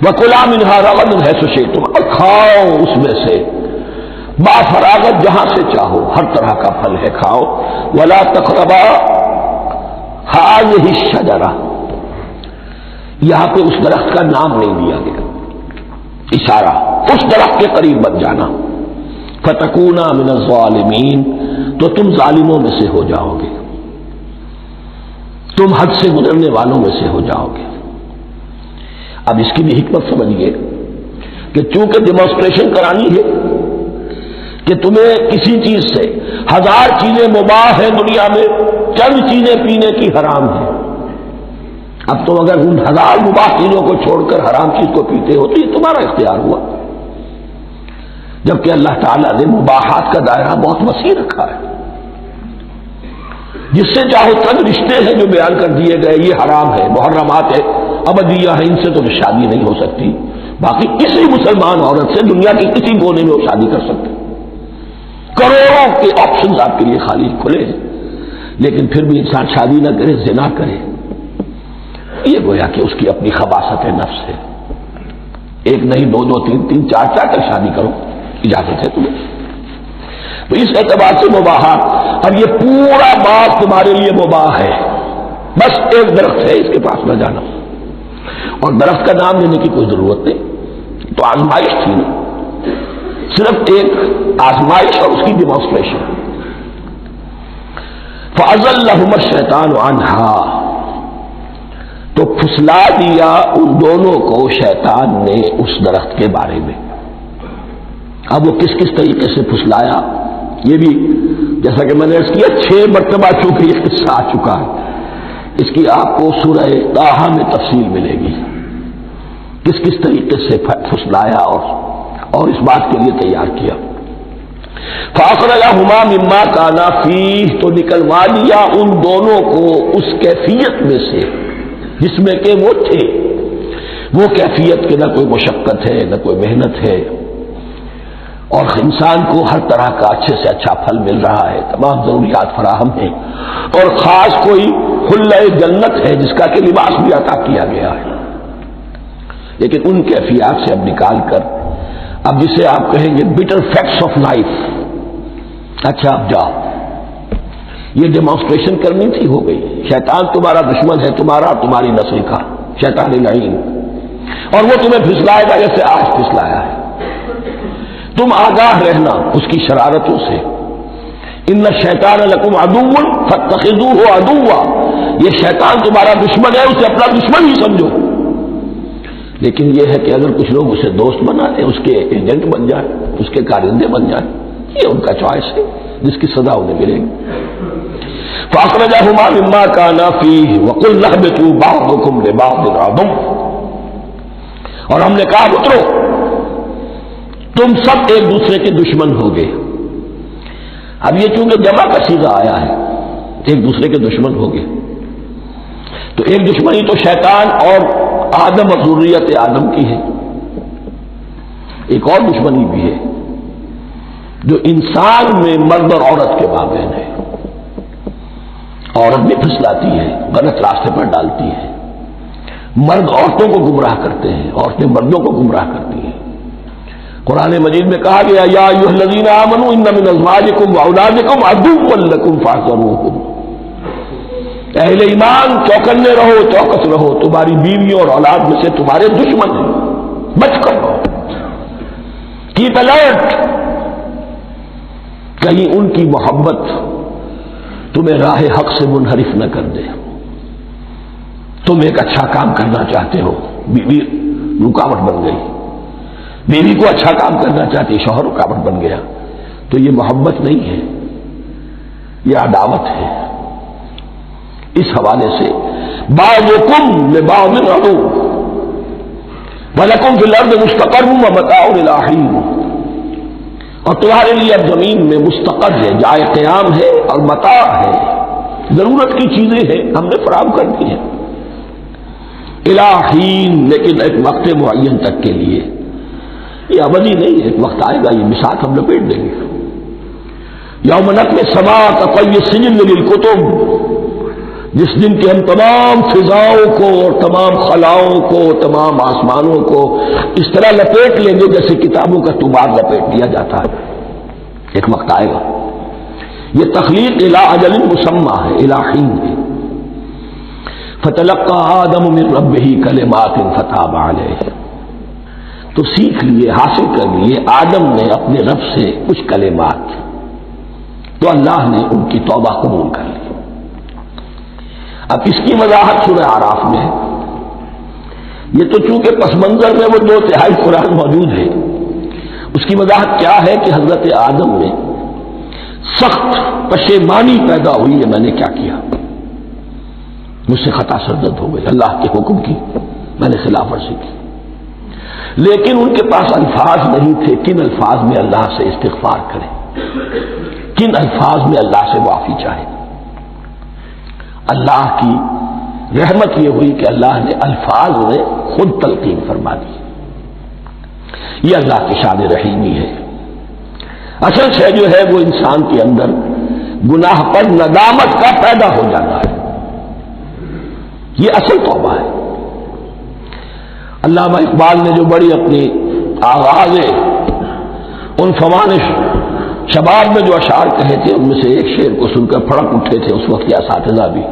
وَكُلَا مِنْهَا رَغَدًا حَيْثُ شِئْتُمْ، اور کھاؤ اس میں سے با فراغت جہاں سے چاہو، ہر طرح کا پھل ہے کھاؤ۔ وَلَا تَقْرَبَا هَٰذِهِ الشَّجَرَةَ، یہاں پہ اس درخت کا نام نہیں دیا گیا، اشارہ اس درخت کے قریب مت جانا۔ فَتَكُونَا مِنَ الظَّالِمِينَ، تو تم ظالموں میں سے ہو جاؤ گے، تم حد سے گزرنے والوں میں سے ہو جاؤ گے۔ اب اس کی بھی حکمت سمجھیے کہ چونکہ ڈیمانسٹریشن کرانی ہے کہ تمہیں کسی چیز سے، ہزار چیزیں مباح ہیں دنیا میں، چند چیزیں پینے کی حرام ہیں، اب تم اگر ان ہزار مباح چیزوں کو چھوڑ کر حرام چیز کو پیتے ہو تو یہ تمہارا اختیار ہوا، جبکہ اللہ تعالیٰ نے مباحات کا دائرہ بہت وسیع رکھا ہے۔ جس سے چاہو چند رشتے ہیں جو بیان کر دیے گئے، یہ حرام ہے، محرمات ہے، ابدیہ ہے، ان سے تو شادی نہیں ہو سکتی، باقی کسی مسلمان عورت سے دنیا کے کسی کونے میں وہ شادی کر سکتے، کروڑوں کے آپشنز آپ کے لیے خالی کھلے ہیں، لیکن پھر بھی انسان شادی نہ کرے، زنا کرے، یہ گویا کہ اس کی اپنی خباثت نفس ہے۔ ایک نہیں، دو دو، تین تین، چار چار تک شادی کرو، اجازت ہے تمہیں۔ تو اس اعتبار سے مباحات، اب یہ پورا باغ تمہارے لیے مباح ہے، بس ایک درخت ہے، اس کے پاس نہ جانا، اور درخت کا نام لینے کی کوئی ضرورت نہیں، تو آزمائش تھی نا، صرف ایک آزمائش اور اس کی ڈیمانسٹریشن۔ فَأَزَلَّهُمَا الشَّيْطَانُ عَنْهَا، تو پھسلا دیا ان دونوں کو شیطان نے اس درخت کے بارے میں۔ اب وہ کس کس طریقے سے پھسلایا، یہ بھی جیسا کہ میں نے عرض کیا 6 مرتبہ چونکہ یہ قصہ آ چکا ہے، اس کی آپ کو سورہ طٰہٰ میں تفصیل ملے گی، کس کس طریقے سے پھسلایا اور اس بات کے لیے تیار کیا۔ فَأَخْرَجَهُمَا مِمَّا كَانَا فِيهِ، تو نکلوا دیا ان دونوں کو اس کیفیت میں سے جس میں کہ وہ تھے، وہ کیفیت کہ نہ کوئی مشقت ہے نہ کوئی محنت ہے، اور انسان کو ہر طرح کا اچھے سے اچھا پھل مل رہا ہے، تمام ضروریات فراہم ہیں، اور خاص کوئی حلۂ جنت ہے جس کا کہ لباس بھی عطا کیا گیا ہے، لیکن ان کیفیات سے اب نکال کر، اب جسے آپ کہیں گے bitter facts of life، اچھا اب جاؤ، یہ ڈیمانسٹریشن کرنی تھی، ہو گئی، شیطان تمہارا دشمن ہے، تمہارا اور تمہاری نسل کا، شیطان لعین، اور وہ تمہیں پھسلائے گا جیسے آج پھسلایا ہے، تم آگاہ رہنا اس کی شرارتوں سے۔ ان الشیطان لکم عدو فاتخذوہ عدوا، یہ شیطان تمہارا دشمن ہے، اسے اپنا دشمن ہی سمجھو، لیکن یہ ہے کہ اگر کچھ لوگ اسے دوست بنا لیں، اس کے ایجنٹ بن جائیں، اس کے کارندے بن جائیں، یہ ان کا چوائس ہے جس کی سزا انہیں ملے گی۔ فَأَخْرَجَهُمَا مِمَّا كَانَا فِيهِ وَقُلْنَا اهْبِطُوا بَعْضُكُمْ لِبَعْضٍ عَدُوٌّ، اور ہم نے کہا اترو، تم سب ایک دوسرے کے دشمن ہوگے. اب یہ چونکہ جمع کا صیغہ آیا ہے، ایک دوسرے کے دشمن ہوگے، تو ایک دشمنی تو شیطان اور آدم اور ذریت آدم کی ہے، ایک اور دشمنی بھی ہے جو انسان میں مرد اور عورت کے مابین ہے. عورت بھی پھسلاتی ہے، غلط راستے پر ڈالتی ہے، مرد عورتوں کو گمراہ کرتے ہیں، عورتیں مردوں کو گمراہ کرتی ہیں. قرآن مجید میں کہا گیا یا ایھا الذین آمنوا ان من ازواجکم واولادکم عدوا لکم فاحذروہم. اہل ایمان چوکنے رہو، چوکس رہو، تمہاری بیویوں اور اولاد میں سے تمہارے دشمن ہیں، بچ کر رہو، کیپ الرٹ. کہیں ان کی محبت تمہیں راہ حق سے منحرف نہ کر دے. تم ایک اچھا کام کرنا چاہتے ہو، بیوی رکاوٹ بن گئی، بیوی کو اچھا کام کرنا چاہتی، شوہر رکاوٹ بن گیا، تو یہ محبت نہیں ہے، یہ عداوت ہے. اس حوالے سے بعضکم لبعض عدو ولکم فی الارض مستقر ومتاع الی حین. اور تمہارے لیے اب زمین میں مستقر ہے، جائے قیام ہے اور متاع ہے، ضرورت کی چیزیں ہیں ہم نے فراہم کر دی ہیں. الی حین، لیکن ایک وقت معین تک کے لیے، یہ ابدی نہیں ہے، ایک وقت آئے گا یہ بساط ہم لپیٹ دیں گے. یوم نطوی السماء کطی السجل للکتب، جس دن کے ہم تمام فضاؤں کو اور تمام خلاؤں کو، تمام آسمانوں کو اس طرح لپیٹ لیں گے جیسے کتابوں کا طوبار لپیٹ لیا جاتا ہے. ایک وقت آئے گا. یہ تخلیق الی اجل مسمى ہے، الی حین ہے. فتلقى آدم من ربہ کلمات فتاب علیہ، تو سیکھ لیے، حاصل کر لیے آدم نے اپنے رب سے کچھ کلمات، تو اللہ نے ان کی توبہ قبول کر لی. اب اس کی وضاحت سورہ اعراف میں ہے. یہ تو چونکہ پس منظر میں وہ 2/3 قرآن موجود ہے، اس کی وضاحت کیا ہے کہ حضرت آدم میں سخت پشیمانی پیدا ہوئی ہے، میں نے کیا کیا، مجھ سے خطا سرزد ہو گئی، اللہ کے حکم کی میں نے خلاف ورزی کی. لیکن ان کے پاس الفاظ نہیں تھے کن الفاظ میں اللہ سے استغفار کریں، کن الفاظ میں اللہ سے معافی چاہیں. اللہ کی رحمت یہ ہوئی کہ اللہ نے الفاظ میں خود تلقین فرما دی. یہ اللہ کی شان رحیمی ہے. اصل شے جو ہے وہ انسان کے اندر گناہ پر ندامت کا پیدا ہو جانا ہے، یہ اصل توبہ ہے. علامہ اقبال نے جو بڑی اپنی آغاز ان فوانش شباب میں جو اشعار کہے تھے، ان میں سے ایک شعر کو سن کر پھڑک اٹھے تھے اس وقت کے اساتذہ بھی.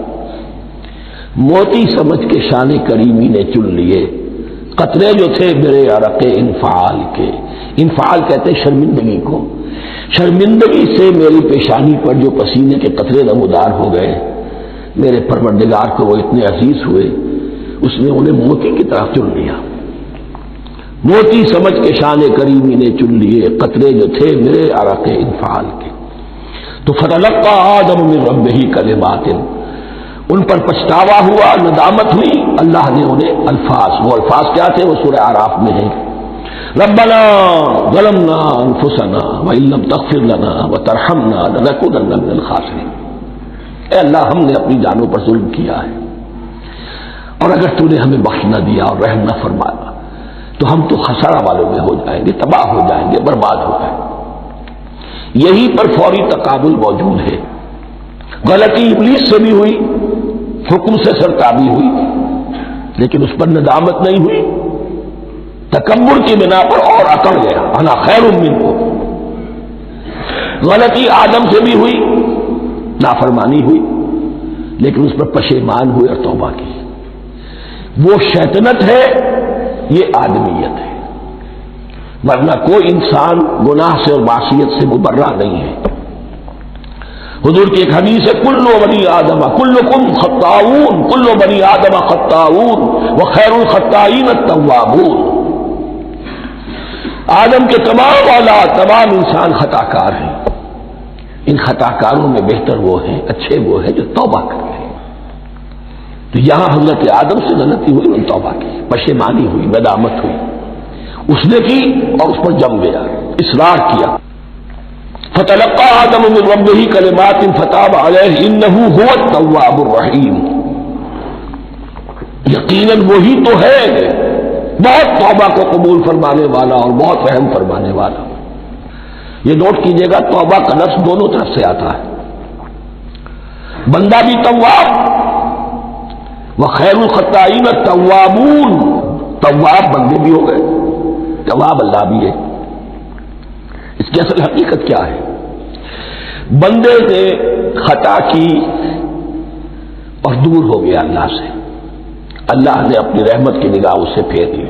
موتی سمجھ کے شان کریمی نے چن لیے، قطرے جو تھے میرے عرق انفعال کے. انفعال کہتے ہیں شرمندگی کو. شرمندگی سے میری پیشانی پر جو پسینے کے قطرے نمودار ہو گئے، میرے پروردگار کو وہ اتنے عزیز ہوئے، اس نے انہیں موتی کی طرف چن لیا. موتی سمجھ کے شان کریمی نے چن لیے، قطرے جو تھے میرے عرق انفعال کے. تو فتلقى آدم من ربہ کلمات، ان پر پچھتاوا ہوا، ندامت ہوئی. اللہ نے انہیں الفاظ، وہ الفاظ کیا تھے وہ سورہ اعراف میں ہے. ربنا ظلمنا انفسنا وان لم تغفر لنا وترحمنا لنكونن من الخاسرین. اے اللہ، ہم نے اپنی جانوں پر ظلم کیا ہے، اور اگر تو نے ہمیں بخش نہ دیا اور رحم نہ فرمایا تو ہم تو خسارہ والوں میں ہو جائیں گے، تباہ ہو جائیں گے، برباد ہو جائیں گے. یہی پر فوری تقابل موجود ہے. غلطی ابلیس سے بھی ہوئی، حکم سے سرتابی ہوئی، لیکن اس پر ندامت نہیں ہوئی، تکبر کی بنا پر اور اکڑ گیا، انا خیر منکم. غلطی آدم سے بھی ہوئی، نافرمانی ہوئی، لیکن اس پر پشیمان ہوئے اور توبہ کی. وہ شیطنت ہے، یہ آدمیت ہے، ورنہ کوئی انسان گناہ سے اور معصیت سے مبرہ نہیں ہے. حضور کی ایک حدیث ہے، کل بنی آدم کلکم خطاؤون، کل بنی آدم خطاؤون وخیر الخطائین التوابون. آدم کے تمام اولاد، تمام انسان خطا کار ہیں، ان خطا کاروں میں بہتر وہ ہیں، اچھے وہ ہیں جو توبہ کرتے ہیں. تو یہاں حضرت آدم سے غلطی ہوئی، انہوں نے توبہ کی، پشیمانی ہوئی، ندامت ہوئی. اس نے کی اور اس پر جم گیا، اصرار کیا۔ فتلقى آدم من ربه كلمات فتاب عليه انه هو التواب الرحیم، یقیناً وہی تو ہے بہت توبہ کو قبول فرمانے والا اور بہت رحم فرمانے والا۔ یہ نوٹ کیجئے گا، توبہ کا لفظ دونوں طرف سے آتا ہے، بندہ بھی تواب، وخیر الخطائین التوابون، تواب بندے بھی ہو گئے، تواب اللہ بھی ہے۔ اس کی اصل حقیقت کیا ہے؟ بندے نے خطا کی اور دور ہو گیا اللہ سے، اللہ نے اپنی رحمت کی نگاہ اس سے پھیر لی۔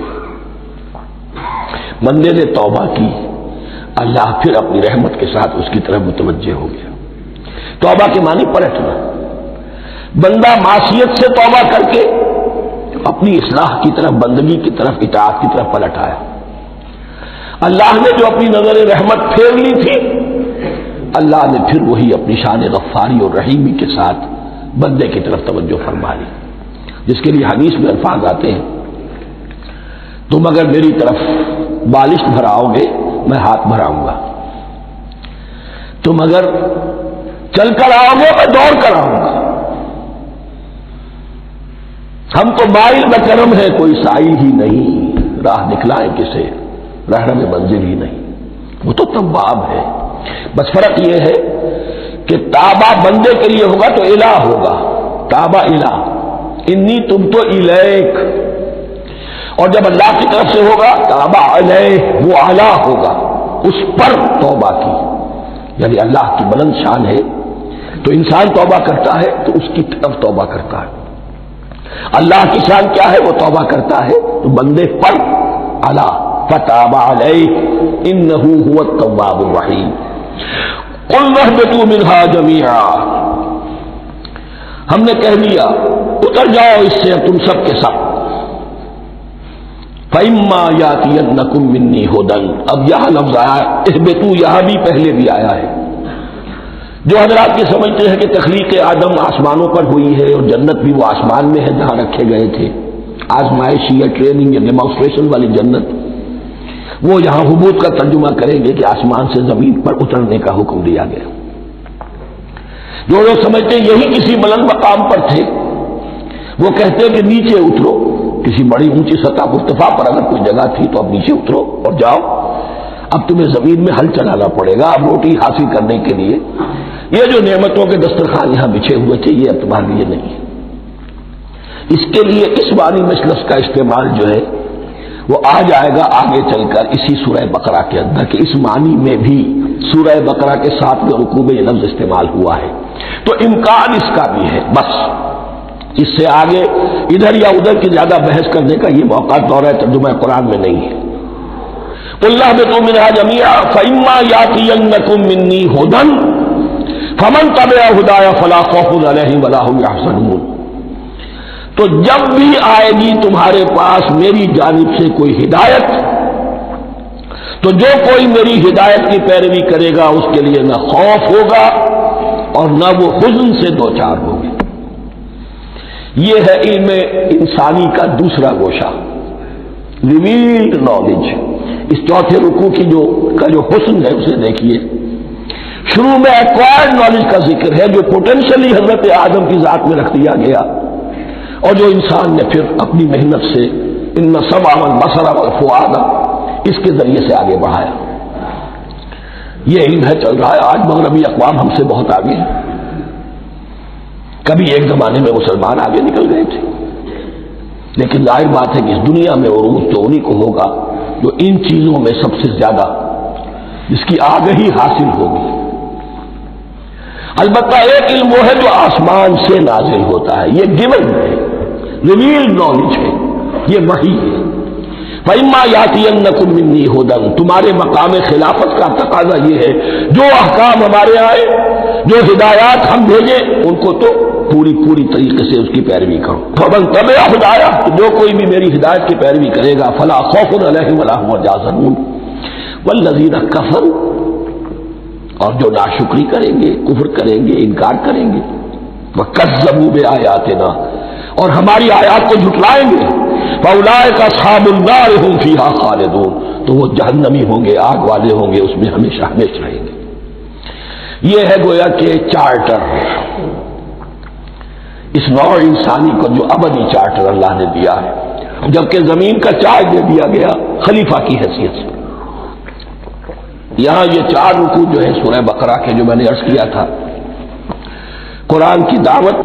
بندے نے توبہ کی، اللہ پھر اپنی رحمت کے ساتھ اس کی طرف متوجہ ہو گیا۔ توبہ کے معنی پلٹنا، بندہ معصیت سے توبہ کر کے اپنی اصلاح کی طرف، بندگی کی طرف، اطاعت کی طرف پلٹ آیا۔ اللہ نے جو اپنی نظر رحمت پھیر لی تھی، اللہ نے پھر وہی اپنی شان غفاری اور رحیمی کے ساتھ بندے کی طرف توجہ فرما لی، جس کے لیے حدیث میں الفاظ آتے ہیں، تم اگر میری طرف بالشت بھراؤ گے میں ہاتھ بھراؤں گا، تم اگر چل کر آؤ گے میں دوڑ کر آؤں گا، ہم تو مائل بکرم ہے کوئی سائل ہی نہیں، راہ دکھلائیں کسے رہنم منزل ہی نہیں، وہ تو تواب ہے۔ بس فرق یہ ہے کہ تابہ بندے کے لیے ہوگا تو الہ ہوگا، تابہ الہ، انی تم تو الیک، اور جب اللہ کی طرف سے ہوگا تابہ علیہ، وہ اعلیٰ ہوگا، اس پر توبہ کی، یعنی اللہ کی بلند شان ہے تو انسان توبہ کرتا ہے تو اس کی طرف توبہ کرتا ہے، اللہ کی شان کیا ہے، وہ توبہ کرتا ہے تو بندے پر اعلیٰ، فتاب علیہ انہ هو التواب الرحیم۔ قلنا اہبطوا منہا جمیعا، ہم نے کہہ دیا اتر جاؤ اس سے تم سب کے سب، فإما یاتینکم منی ھدی، اب یہاں لفظ آیا اہبطوا، یہاں بھی پہلے بھی آیا ہے۔ جو حضرات یہ سمجھتے ہیں کہ تخلیق آدم آسمانوں پر ہوئی ہے اور جنت بھی وہ آسمان میں ہے جہاں رکھے گئے تھے، آزمائش یا ٹریننگ یا ڈیمانسٹریشن والی جنت، وہ یہاں حبوط کا ترجمہ کریں گے کہ آسمان سے زمین پر اترنے کا حکم دیا گیا۔ جو لوگ سمجھتے ہیں یہی کسی بلند مقام پر تھے، وہ کہتے ہیں کہ نیچے اترو، کسی بڑی اونچی سطح مرتفع پر اگر کوئی جگہ تھی تو اب نیچے اترو اور جاؤ، اب تمہیں زمین میں ہل چلانا پڑے گا اب روٹی حاصل کرنے کے لیے، یہ جو نعمتوں کے دسترخوان یہاں بچھے ہوئے تھے یہ اب تمہارے لیے نہیں ہے۔ اس کے لیے اس بانی مجلس کا استعمال جو ہے وہ آ جائے گا آگے چل کر اسی سورہ بقرہ کے اندر، کہ اس معنی میں بھی سورہ بقرہ کے 7ویں رکوع میں یہ لفظ استعمال ہوا ہے، تو امکان اس کا بھی ہے، بس اس سے آگے ادھر یا ادھر کی زیادہ بحث کرنے کا یہ موقع دورہ ترجمہ قرآن میں نہیں ہے۔ قُلْ اهْبِطُوا مِنْهَا جَمِيعًا فَإِمَّا يَأْتِيَنَّكُم مِّنِّي هُدًى فَمَن تَبِعَ هُدَايَ فَلَا خَوْفٌ عَلَيْهِمْ وَلَا هُمْ يَحْزَنُونَ، تو جب بھی آئے گی تمہارے پاس میری جانب سے کوئی ہدایت، تو جو کوئی میری ہدایت کی پیروی کرے گا اس کے لیے نہ خوف ہوگا اور نہ وہ حزن سے دوچار ہوگی۔ یہ ہے علم انسانی کا دوسرا گوشہ، ریویلڈ نالج۔ اس چوتھے رکوع کی جو حسن ہے اسے دیکھیے، شروع میں ایکوائرڈ نالج کا ذکر ہے جو پوٹینشلی حضرت آدم کی ذات میں رکھ دیا گیا، اور جو انسان نے پھر اپنی محنت سے ان السمع والبصر والفؤاد اس کے ذریعے سے آگے بڑھایا۔ یہ علم ہے چل رہا ہے، آج مغربی اقوام ہم سے بہت آگے ہیں، کبھی ایک زمانے میں مسلمان آگے نکل گئے تھے، لیکن ظاہر بات ہے کہ اس دنیا میں عروج تو انہی کو ہوگا جو ان چیزوں میں سب سے زیادہ جس کی آگہی حاصل ہوگی۔ البتہ ایک علم وہ ہے جو آسمان سے نازل ہوتا ہے، یہ گیون ہے، ریویلڈ نالج ہے، یہ وحی ہے۔ فَإِمَّا يَأْتِيَنَّكُم مِّنِّي هُدًى، تمہارے مقام خلافت کا تقاضا یہ ہے جو احکام ہمارے آئے، جو ہدایات ہم بھیجیں ان کو تو پوری طریقے سے اس کی پیروی کرو۔ فَمَن تَبِعَ هُدَايَ، جو کوئی بھی میری ہدایت کی پیروی کرے گا فَلَا خَوْفٌ عَلَيْهِمْ وَلَا هُمْ يَحْزَنُونَ، وَالَّذِينَ كَفَرُوا، اور جو ناشکری کریں گے، کفر کریں گے، انکار کریں گے، وَكَذَّبُوا بِآيَاتِنَا، اور ہماری آیات کو جھٹلائیں گے، فَأُولَٰئِكَ أَصْحَابُ النَّارِ هُمْ فِيهَا خَالِدُونَ، تو وہ جہنمی ہوں گے، آگ والے ہوں گے، اس میں ہمیشہ ہمیشہ رہیں گے۔ یہ ہے گویا کہ چارٹر، اس نوع انسانی کو جو ابدی چارٹر اللہ نے دیا ہے، جبکہ زمین کا چارج دے دیا گیا خلیفہ کی حیثیت سے۔ یہاں یہ 4 رکوع جو ہے سورہ بقرہ کے، جو میں نے عرض کیا تھا، قرآن کی دعوت،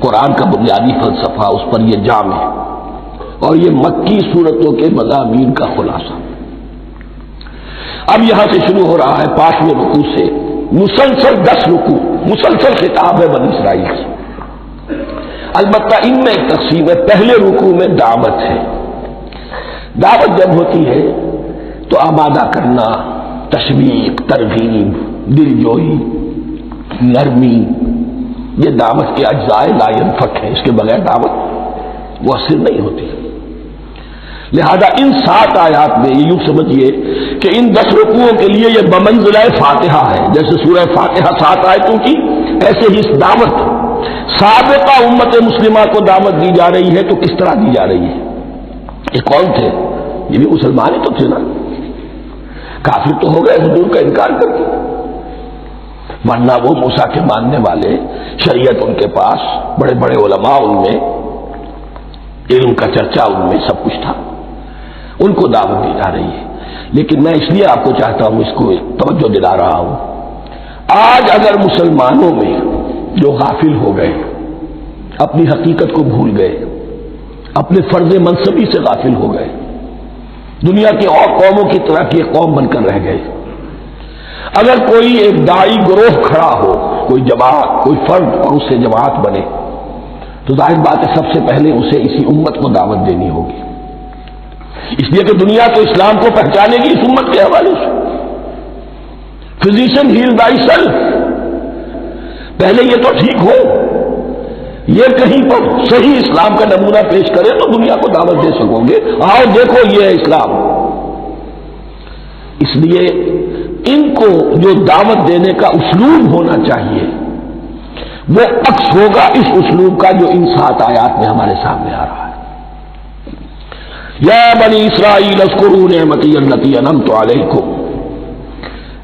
قرآن کا بنیادی فلسفہ، اس پر یہ جام ہے، اور یہ مکی صورتوں کے مضامین کا خلاصہ۔ اب یہاں سے شروع ہو رہا ہے 5ویں رکوع سے مسلسل 10 رکوع، مسلسل خطاب ہے بنی اسرائیل سے۔ البتہ ان میں ایک تقسیم ہے، پہلے رکوع میں دعوت ہے۔ دعوت جب ہوتی ہے تو آمادہ کرنا، تشویق، ترغیب، دل جوئی، نرمی، یہ دعوت کے اجزاء لا ينفک ہے، اس کے بغیر دعوت مؤثر نہیں ہوتی۔ لہذا ان 7 آیات میں یہ یوں سمجھیے کہ ان 10 رکوعوں کے لیے یہ بمنزلہ فاتحہ ہے، جیسے سورہ فاتحہ 7 آیتوں کی، ایسے ہی اس دعوت سابقہ امت مسلمہ کو دعوت دی جا رہی ہے۔ تو کس طرح دی جا رہی ہے؟ یہ کون تھے؟ یہ بھی مسلمان ہی تو تھے نا، کافر تو ہو گئے حضور کا انکار کر کے، ورنہ وہ موسیٰ کے ماننے والے، شریعت ان کے پاس، بڑے بڑے علماء ان میں، علم کا چرچا ان میں سب کچھ تھا، ان کو دعوت دی جا رہی ہے۔ لیکن میں اس لیے آپ کو چاہتا ہوں، اس کو توجہ دلا رہا ہوں، آج اگر مسلمانوں میں جو غافل ہو گئے، اپنی حقیقت کو بھول گئے، اپنے فرض منصبی سے غافل ہو گئے، دنیا کی اور قوموں کی طرح کی ایک قوم بن کر رہ گئے، اگر کوئی ایک داعی گروہ کھڑا ہو، کوئی جماعت، کوئی فرد، اور اس سے جماعت بنے، تو ظاہر بات ہے سب سے پہلے اسے اسی امت کو دعوت دینی ہوگی، اس لیے کہ دنیا تو اسلام کو پہچانے گی اس امت کے حوالے سے۔ فزیشین ہیل بائی سیلف، پہلے یہ تو ٹھیک ہو، یہ کہیں پر صحیح اسلام کا نمونہ پیش کرے تو دنیا کو دعوت دے سکو گے، آؤ دیکھو یہ ہے اسلام۔ اس لیے ان کو جو دعوت دینے کا اسلوب ہونا چاہیے وہ عکس ہوگا اس اسلوب کا جو ان 7 آیات میں ہمارے سامنے آ رہا ہے۔ یا بنی اسرائیل اذکروا نعمتی التی انعمت علیکم،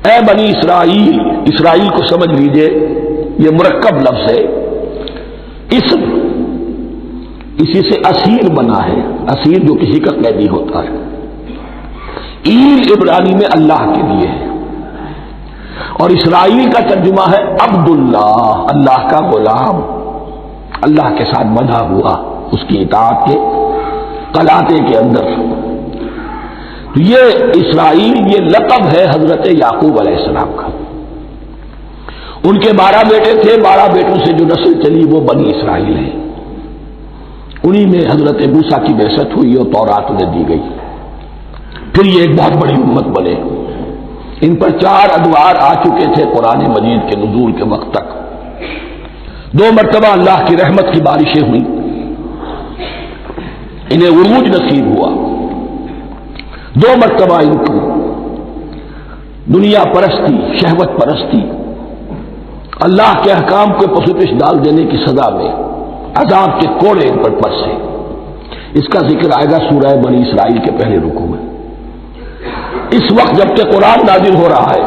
اے بنی اسرائیل، اسرائیل کو سمجھ لیجئے یہ مرکب لفظ ہے، اسم، اسی سے اسیر بنا ہے، اسیر جو کسی کا قیدی ہوتا ہے۔ ایل عبرانی میں اللہ کے لیے ہے، اور اسرائیل کا ترجمہ ہے عبداللہ، اللہ کا غلام، اللہ کے ساتھ بندھا ہوا اس کی اطاعت کے قلاتے کے اندر۔ تو یہ اسرائیل یہ لقب ہے حضرت یعقوب علیہ السلام کا، ان کے 12 بیٹے تھے، 12 بیٹوں سے جو نسل چلی وہ بنی اسرائیل ہے، انہی میں حضرت موسیٰ کی بعثت ہوئی اور تورات انہیں دی گئی، پھر یہ ایک بہت بڑی امت بنے۔ ان پر 4 ادوار آ چکے تھے قرآن مجید کے نزول کے وقت تک، 2 مرتبہ اللہ کی رحمت کی بارشیں ہوئیں، انہیں عروج نصیب ہوا، 2 مرتبہ ان کو دنیا پرستی، شہوت پرستی، اللہ کے احکام کو پسوپش ڈال دینے کی سزا میں عذاب کے کوڑے ان پر برسے۔ اس کا ذکر آئے گا سورہ بنی اسرائیل کے پہلے رکوع میں۔ اس وقت جب کہ قرآن نازل ہو رہا ہے،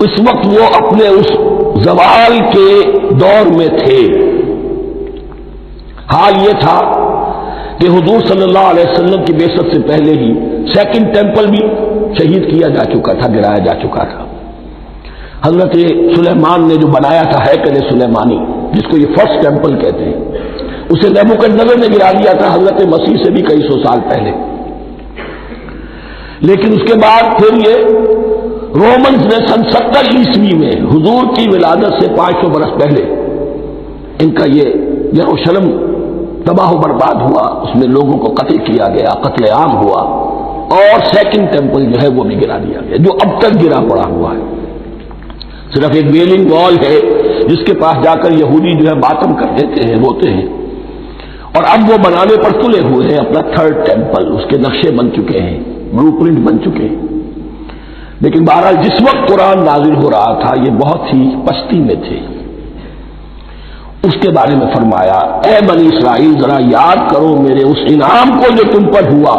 اس وقت وہ اپنے اس زوال کے دور میں تھے۔ حال یہ تھا کہ حضور صلی اللہ علیہ وسلم کی بعثت سے پہلے ہی 2nd ٹیمپل بھی شہید کیا جا چکا تھا، گرایا جا چکا تھا۔ حضرت سلیمان نے جو بنایا تھا ہیکل سلیمانی، جس کو یہ 1st ٹیمپل کہتے ہیں، اسے نیبوکدنیزر نے گرا دیا تھا حضرت مسیح سے بھی کئی سو سال پہلے۔ لیکن اس کے بعد پھر یہ رومنز نے سن 70 عیسوی میں حضور کی ولادت سے 500 برس پہلے ان کا یہ یروشلم تباہ و برباد ہوا، اس میں لوگوں کو قتل کیا گیا، قتل عام ہوا، اور 2nd ٹیمپل جو ہے وہ بھی گرا دیا گیا، جو اب تک گرا پڑا ہوا ہے۔ صرف ایک ویلنگ وال ہے جس کے پاس جا کر یہودی جو ہے ماتم کر دیتے ہیں، روتے ہیں، اور اب وہ بنانے پر تلے ہوئے ہیں اپنا 3rd ٹیمپل، اس کے نقشے بن چکے ہیں، بلو پرنٹ بن چکے ہیں۔ لیکن بہرحال جس وقت قرآن نازل ہو رہا تھا یہ بہت ہی پستی میں تھے۔ اس کے بارے میں فرمایا، اے بنی اسرائیل ذرا یاد کرو میرے اس انعام کو جو تم پر ہوا،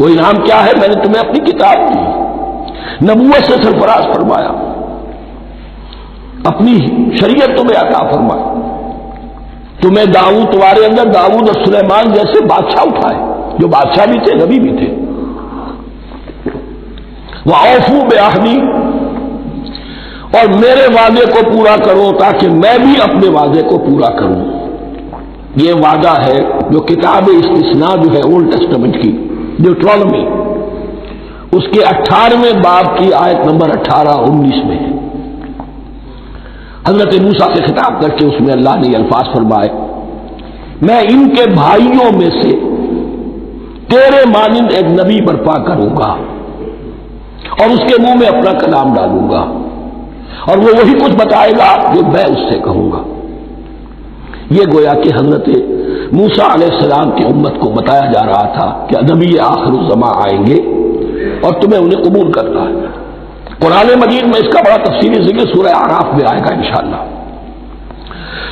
وہ انعام کیا ہے؟ میں نے تمہیں اپنی کتاب دی، نبوت سے سرفراز فرمایا، اپنی شریعت تمہیں عطا فرمائی، تمہیں داؤد، تمہارے اندر داؤد اور سلیمان جیسے بادشاہ اٹھائے، جو بادشاہ بھی تھے نبی بھی تھے۔ وَأَوْفُوا بِعَهْدِي، اور میرے وعدے کو پورا کرو تاکہ میں بھی اپنے وعدے کو پورا کروں۔ یہ وعدہ ہے جو کتاب استثناء جو ہے اولڈ ٹیسٹمنٹ کی، ڈیوٹرانومی، اس کے 18ویں باب کی آیت نمبر 18-19 میں ہے۔ حضرت موسیٰ سے خطاب کر کے اس میں اللہ نے یہ الفاظ فرمائے، میں ان کے بھائیوں میں سے تیرے مانند ایک نبی برپا کروں گا اور اس کے منہ میں اپنا کلام ڈالوں گا، اور وہ وہی کچھ بتائے گا جو میں اس سے کہوں گا۔ یہ گویا کہ حضرت موسیٰ علیہ السلام کی امت کو بتایا جا رہا تھا کہ نبی آخر الزمان آئیں گے اور تمہیں انہیں قبول کرنا ہے۔ قرآن مجید میں اس کا بڑا تفصیلی ذکر سورہ اعراف میں آئے گا انشاءاللہ،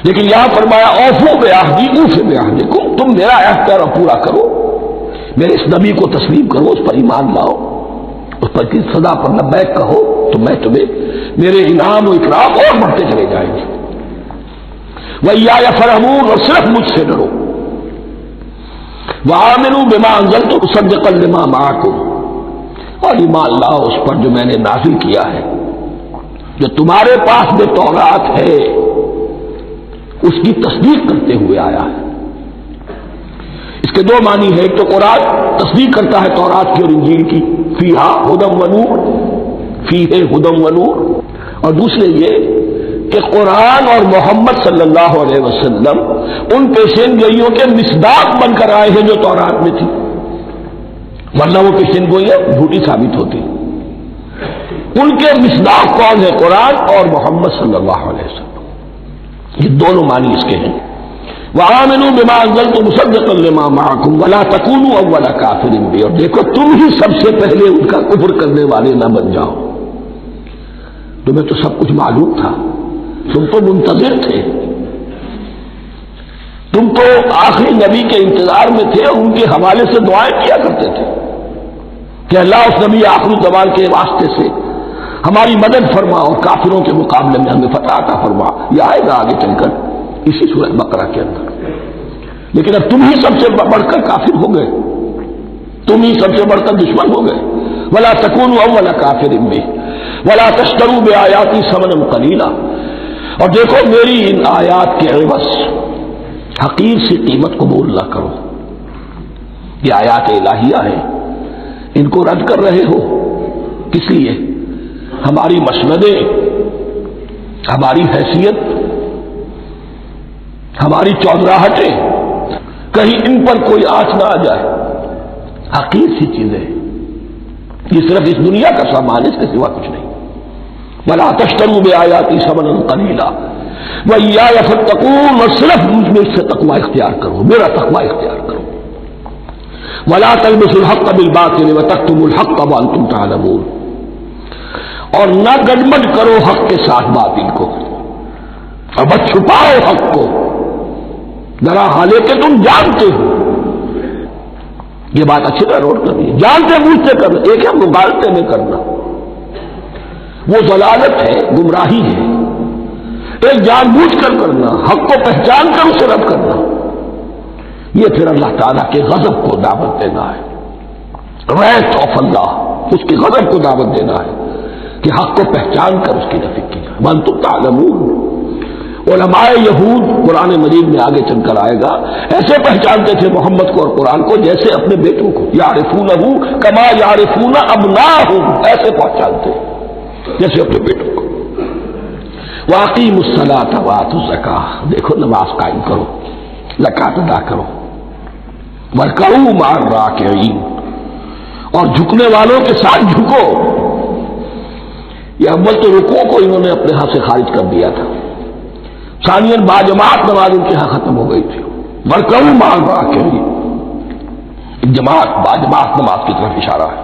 لیکن یہاں فرمایا اوفوا بعہدی اوف بعہدکم، تم میرا عہد پیرا پورا کرو، میرے اس نبی کو تسلیم کرو، اس پر ایمان لاؤ، اس پر کی صدا پر لبیک کہو، تو میں تمہیں میرے انعام و اکرام اور بڑھتے چلے جائیں گے۔ وَإِيَّايَ فَارْهَبُونِ، اور صرف مجھ سے ڈرو۔ وَآمِنُوا بِمَا أَنزَلْتُ مُصَدِّقًا لِمَا مَعَكُمْ، اور ایمان لاؤ اس پر جو میں نے نازل کیا ہے، جو تمہارے پاس میں تورات ہے اس کی تصدیق کرتے ہوئے آیا ہے۔ اس کے دو معنی ہے، ایک تو قرآن تصدیق کرتا ہے تورات کی اور انجیل کی، فیہا ھدی ونور، فیہ ھدی ونور، اور دوسرے یہ کہ قرآن اور محمد صلی اللہ علیہ وسلم ان پیشین گوئیوں کے مصداق بن کر آئے ہیں جو تورات میں تھی، ورنہ وہ پیشین گوئیاں جھوٹی ثابت ہوتی۔ ان کے مصداق کون ہے؟ قرآن اور محمد صلی اللہ علیہ وسلم، یہ دونوں معنی اس کے ہیں۔ وَآمِنُوا بِمَا أَنزَلْتُ مُصَدِّقًا لِمَا مَعَكُمْ وَلَا تَكُونُوا أَوَّلَ كَافِرٍ بِهِ، اور دیکھو تم ہی سب سے پہلے ان کا کفر کرنے والے نہ بن جاؤ۔ تمہیں تو سب کچھ معلوم تھا، تم تو منتظر تھے، تم تو آخری نبی کے انتظار میں تھے اور ان کے حوالے سے دعائیں کیا کرتے تھے کہ اللہ اس نبی آخری زمان کے واسطے سے ہماری مدد فرما اور کافروں کے مقابلے میں ہمیں فتح عطا فرما۔ یہ آئے گا آگے چل کر اسی سورہ بقرہ کے اندر، لیکن اب تم ہی سب سے بڑھ کر کافر ہو گئے، تم ہی سب سے بڑھ کر دشمن ہو گئے۔ وَلَا تَكُونُوا أَوَّلَ كَافِرٍ بِهِ وَلَا تَشْتَرُوا بِآيَاتِي ثَمَنًا قَلِيلًا، اور دیکھو میری ان آیات کے عوض حقیر سی قیمت قبول نہ کرو۔ یہ آیات الہیہ ہیں، ان کو رد کر رہے ہو، کس لیے؟ ہماری مسندیں، ہماری حیثیت، ہماری چودراہٹیں، کہیں ان پر کوئی آنچ نہ آ جائے۔ حقیر سی چیزیں، یہ صرف اس دنیا کا سامان، اس کے سوا کچھ نہیں۔ وَلَا تَشْتَرُوا بِآيَاتِي ثَمَنًا قَلِيلًا وَإِيَّايَ فَاتَّقُونِ، اور صرف مجھ میں سے تقوی اختیار کرو، میرا تقوی اختیار کرو۔ وَلَا تَلْبِسُوا الْحَقَّ بِالْبَاطِلِ وَتَكْتُمُوا الْحَقَّ وَأَنْتُمْ تَعْلَمُونَ، اور نہ گڑبڑ کرو حق کے ساتھ باطل کو، اور بس چھپاؤ حق کو، ذرا حالے کہ تم جانتے ہو۔ یہ بات اچھی طرح نوٹ کرنی ہے، جانتے بوجھتے کرنا، ایک ہے مغالطے میں کرنا، وہ ضلالت ہے، گمراہی ہے، ایک جان بوجھ کر کرنا، حق کو پہچان کر اسے رد کرنا، یہ پھر اللہ تعالیٰ کے غضب کو دعوت دینا ہے، ریت آف اللہ، اس کی غضب کو دعوت دینا ہے کہ حق کو پہچان کر اس کی نفی کی جائے۔ وَأَنْتُمْ تَعْلَمُونَ، علماء یہود قرآن مجید میں آگے چل کر آئے گا، ایسے پہچانتے تھے محمد کو اور قرآن کو جیسے اپنے بیٹوں کو، یعرفونہ کما یعرفون ابناہم، ایسے پہچانتے جیسے اپنے بیٹوں کو۔ وَأَقِیمُوا الصَّلَاةَ وَآتُوا الزَّکَاۃَ، دیکھو نماز قائم کرو، زکات ادا کرو، وَارْکَعُوا مَعَ الرَّاکِعِینَ، اور جھکنے والوں کے ساتھ جھکو۔ یہ اول تو رکوع کو انہوں نے اپنے ہاتھ سے خارج کر دیا تھا، ثانیاً باجماعت نماز ان کے ہاں ختم ہو گئی تھی۔ وَارْکَعُوا مَعَ الرَّاکِعِینَ، جماعت باجماعت نماز کی طرف اشارہ ہے۔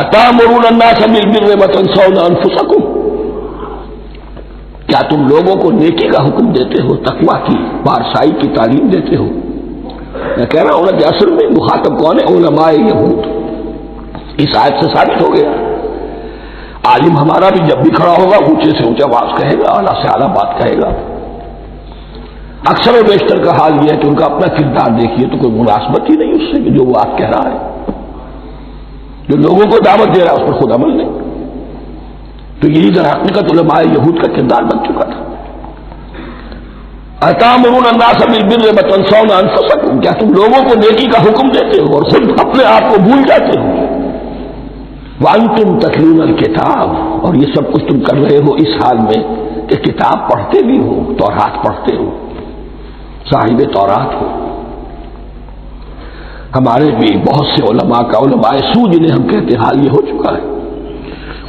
أَتَأْمُرُونَ النَّاسَ بِالْبِرِّ وَتَنْسَوْنَ أَنفُسَكُمْ، کیا تم لوگوں کو نیکی کا حکم دیتے ہو، تقوی کی، پارسائی کی تعلیم دیتے ہو؟ میں کہہ رہا ہوں کہ اصل میں مخاطب کون ہے؟ علماء یہود، اس آیت سے ثابت ہو گیا عالم ہمارا بھی جب بھی کھڑا ہوگا اونچے سے اونچا آواز کہے گا، اعلیٰ سے اعلیٰ بات کہے گا۔ اکثر و بیشتر کا حال یہ ہے کہ ان کا اپنا کردار دیکھیے تو کوئی مناسبت ہی نہیں اس سے کہ جو بات کہہ رہا ہے، جو لوگوں کو دعوت دے رہا ہے اس پر خود عمل نہیں۔ تو یہی در حقیقت علماء یہود کا کردار بن چکا تھا۔ اتامرون الناس بالبر وتنسون انفسکم، کیا تم لوگوں کو نیکی کا حکم دیتے ہو اور خود اپنے آپ کو بھول جاتے ہو؟ وانتم تتلون الکتاب، اور یہ سب کچھ تم کر رہے ہو اس حال میں کہ کتاب پڑھتے بھی ہو، تورات پڑھتے ہو، صاحب تورات ہو۔ ہمارے بھی بہت سے علماء کا علماء سو جنہیں ہم کہتے ہیں حال یہ ہو چکا ہے،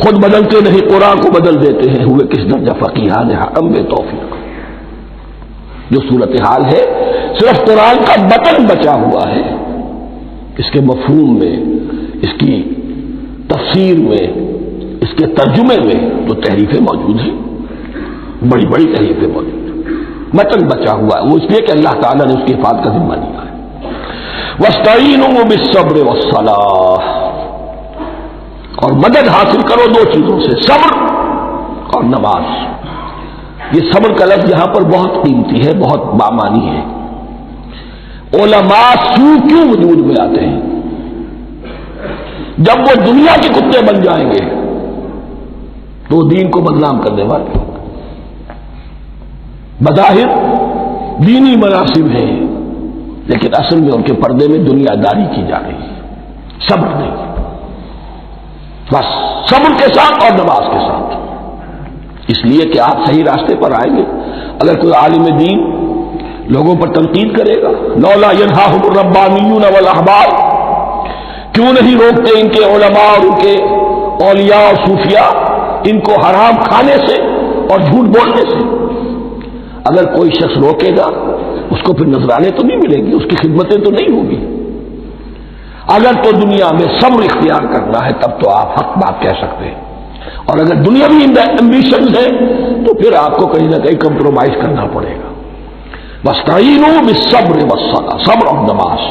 خود بدلتے نہیں قرآن کو بدل دیتے ہیں، ہوئے کس درجہ فقیہان حکم بے توفیق۔ جو صورتحال ہے صرف قرآن کا متن بچا ہوا ہے، اس کے مفہوم میں، اس کی تفسیر میں، اس کے ترجمے میں تو تحریفیں موجود ہیں، بڑی بڑی تحریفیں موجود ہیں، متن بچا ہوا ہے، وہ اس لیے کہ اللہ تعالیٰ نے اس کی حفاظت کا ذمہ لیا ہے۔ وَاسْتَعِینُوا بِالصَّبْرِ وَالصَّلَاةِ، اور مدد حاصل کرو دو چیزوں سے، صبر اور نماز۔ یہ صبر کا لفظ یہاں پر بہت قیمتی ہے، بہت بامانی ہے۔ علماء سو کیوں وجود میں آتے ہیں؟ جب وہ دنیا کے کتے بن جائیں گے تو وہ دین کو بدنام کرنے والے ہوں گے۔ بظاہر دینی مناسب ہیں لیکن اصل میں ان کے پردے میں دنیا داری کی جا رہی ہے، صبر نہیں۔ بس صبر کے ساتھ اور نماز کے ساتھ، اس لیے کہ آپ صحیح راستے پر آئیں گے۔ اگر کوئی عالم دین لوگوں پر تنقید کرے گا، لولا ینہاہم الربانیون والاحبار، کیوں نہیں روکتے ان کے علماء اور ان کے اولیاء اور صوفیاء ان کو حرام کھانے سے اور جھوٹ بولنے سے؟ اگر کوئی شخص روکے گا اس کو پھر نذرانے تو نہیں ملیں گی، اس کی خدمتیں تو نہیں ہوگی۔ اگر تو دنیا میں صبر اختیار کرنا ہے تب تو آپ حق بات کہہ سکتے ہیں، اور اگر دنیاوی ایمبیشنز ہیں تو پھر آپ کو کہیں نہ کہیں کمپرومائز کرنا پڑے گا۔ وَاسْتَعِینُوا بِالصَّبْرِ وَالصَّلَاةِ، صبر اور نماز۔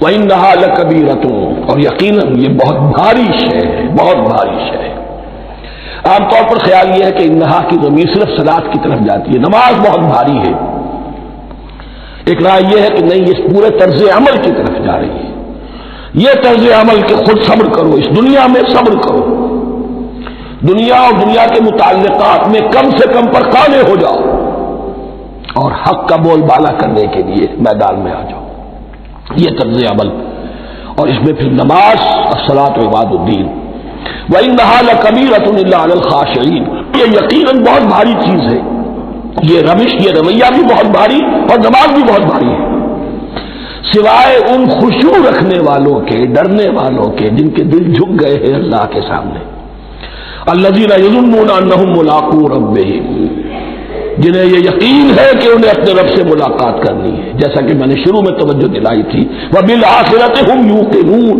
وَإِنَّهَا لَكَبِیرَةٌ، اور یقیناً یہ بہت بھاری شے ہے، بہت بھاری شے ہے۔ عام طور پر خیال یہ ہے کہ انہا کی ضمیر صرف صلاۃ کی طرف جاتی ہے، نماز بہت بھاری ہے۔ ایک رائے یہ ہے کہ نہیں، یہ پورے طرز عمل کی طرف جا رہی ہے۔ یہ طرز عمل کہ خود صبر کرو، اس دنیا میں صبر کرو، دنیا اور دنیا کے متعلقات میں کم سے کم پر قانع ہو جاؤ اور حق کا بول بالا کرنے کے لیے میدان میں آ جاؤ، یہ طرز عمل۔ اور اس میں پھر نماز، الصلاۃ و عباد الدین۔ وَإِنَّهَا لَكَبِیرَةٌ إِلَّا عَلَى الْخَاشِعِینَ، یہ یقیناً بہت بھاری چیز ہے، یہ روش، یہ رویہ بھی بہت بھاری اور نماز بھی بہت بھاری ہے، سوائے ان خشوع رکھنے والوں کے، ڈرنے والوں کے جن کے دل جھک گئے ہیں اللہ کے سامنے۔ الذین یظنون انہم ملاقو ربہم، جنہیں یہ یقین ہے کہ انہیں اپنے رب سے ملاقات کرنی ہے، جیسا کہ میں نے شروع میں توجہ دلائی تھی، وبالآخرۃ ہم یوقنون،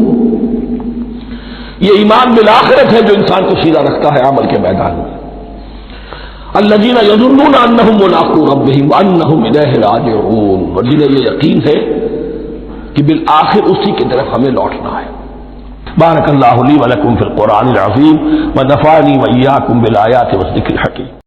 یہ ایمان بالآخرت ہے جو انسان کو سیدھا رکھتا ہے عمل کے میدان میں۔ الذین یظنون انہم ملاقو ربہم وانہم الیہ راجعون، اور جنہیں یہ یقین ہے کہ بالآخر اسی کی طرف ہمیں لوٹنا ہے۔ بارک اللہ لی ولکم فی القرآن العظیم ونفعنی وإیاکم بالآیات والذکر الحکیم۔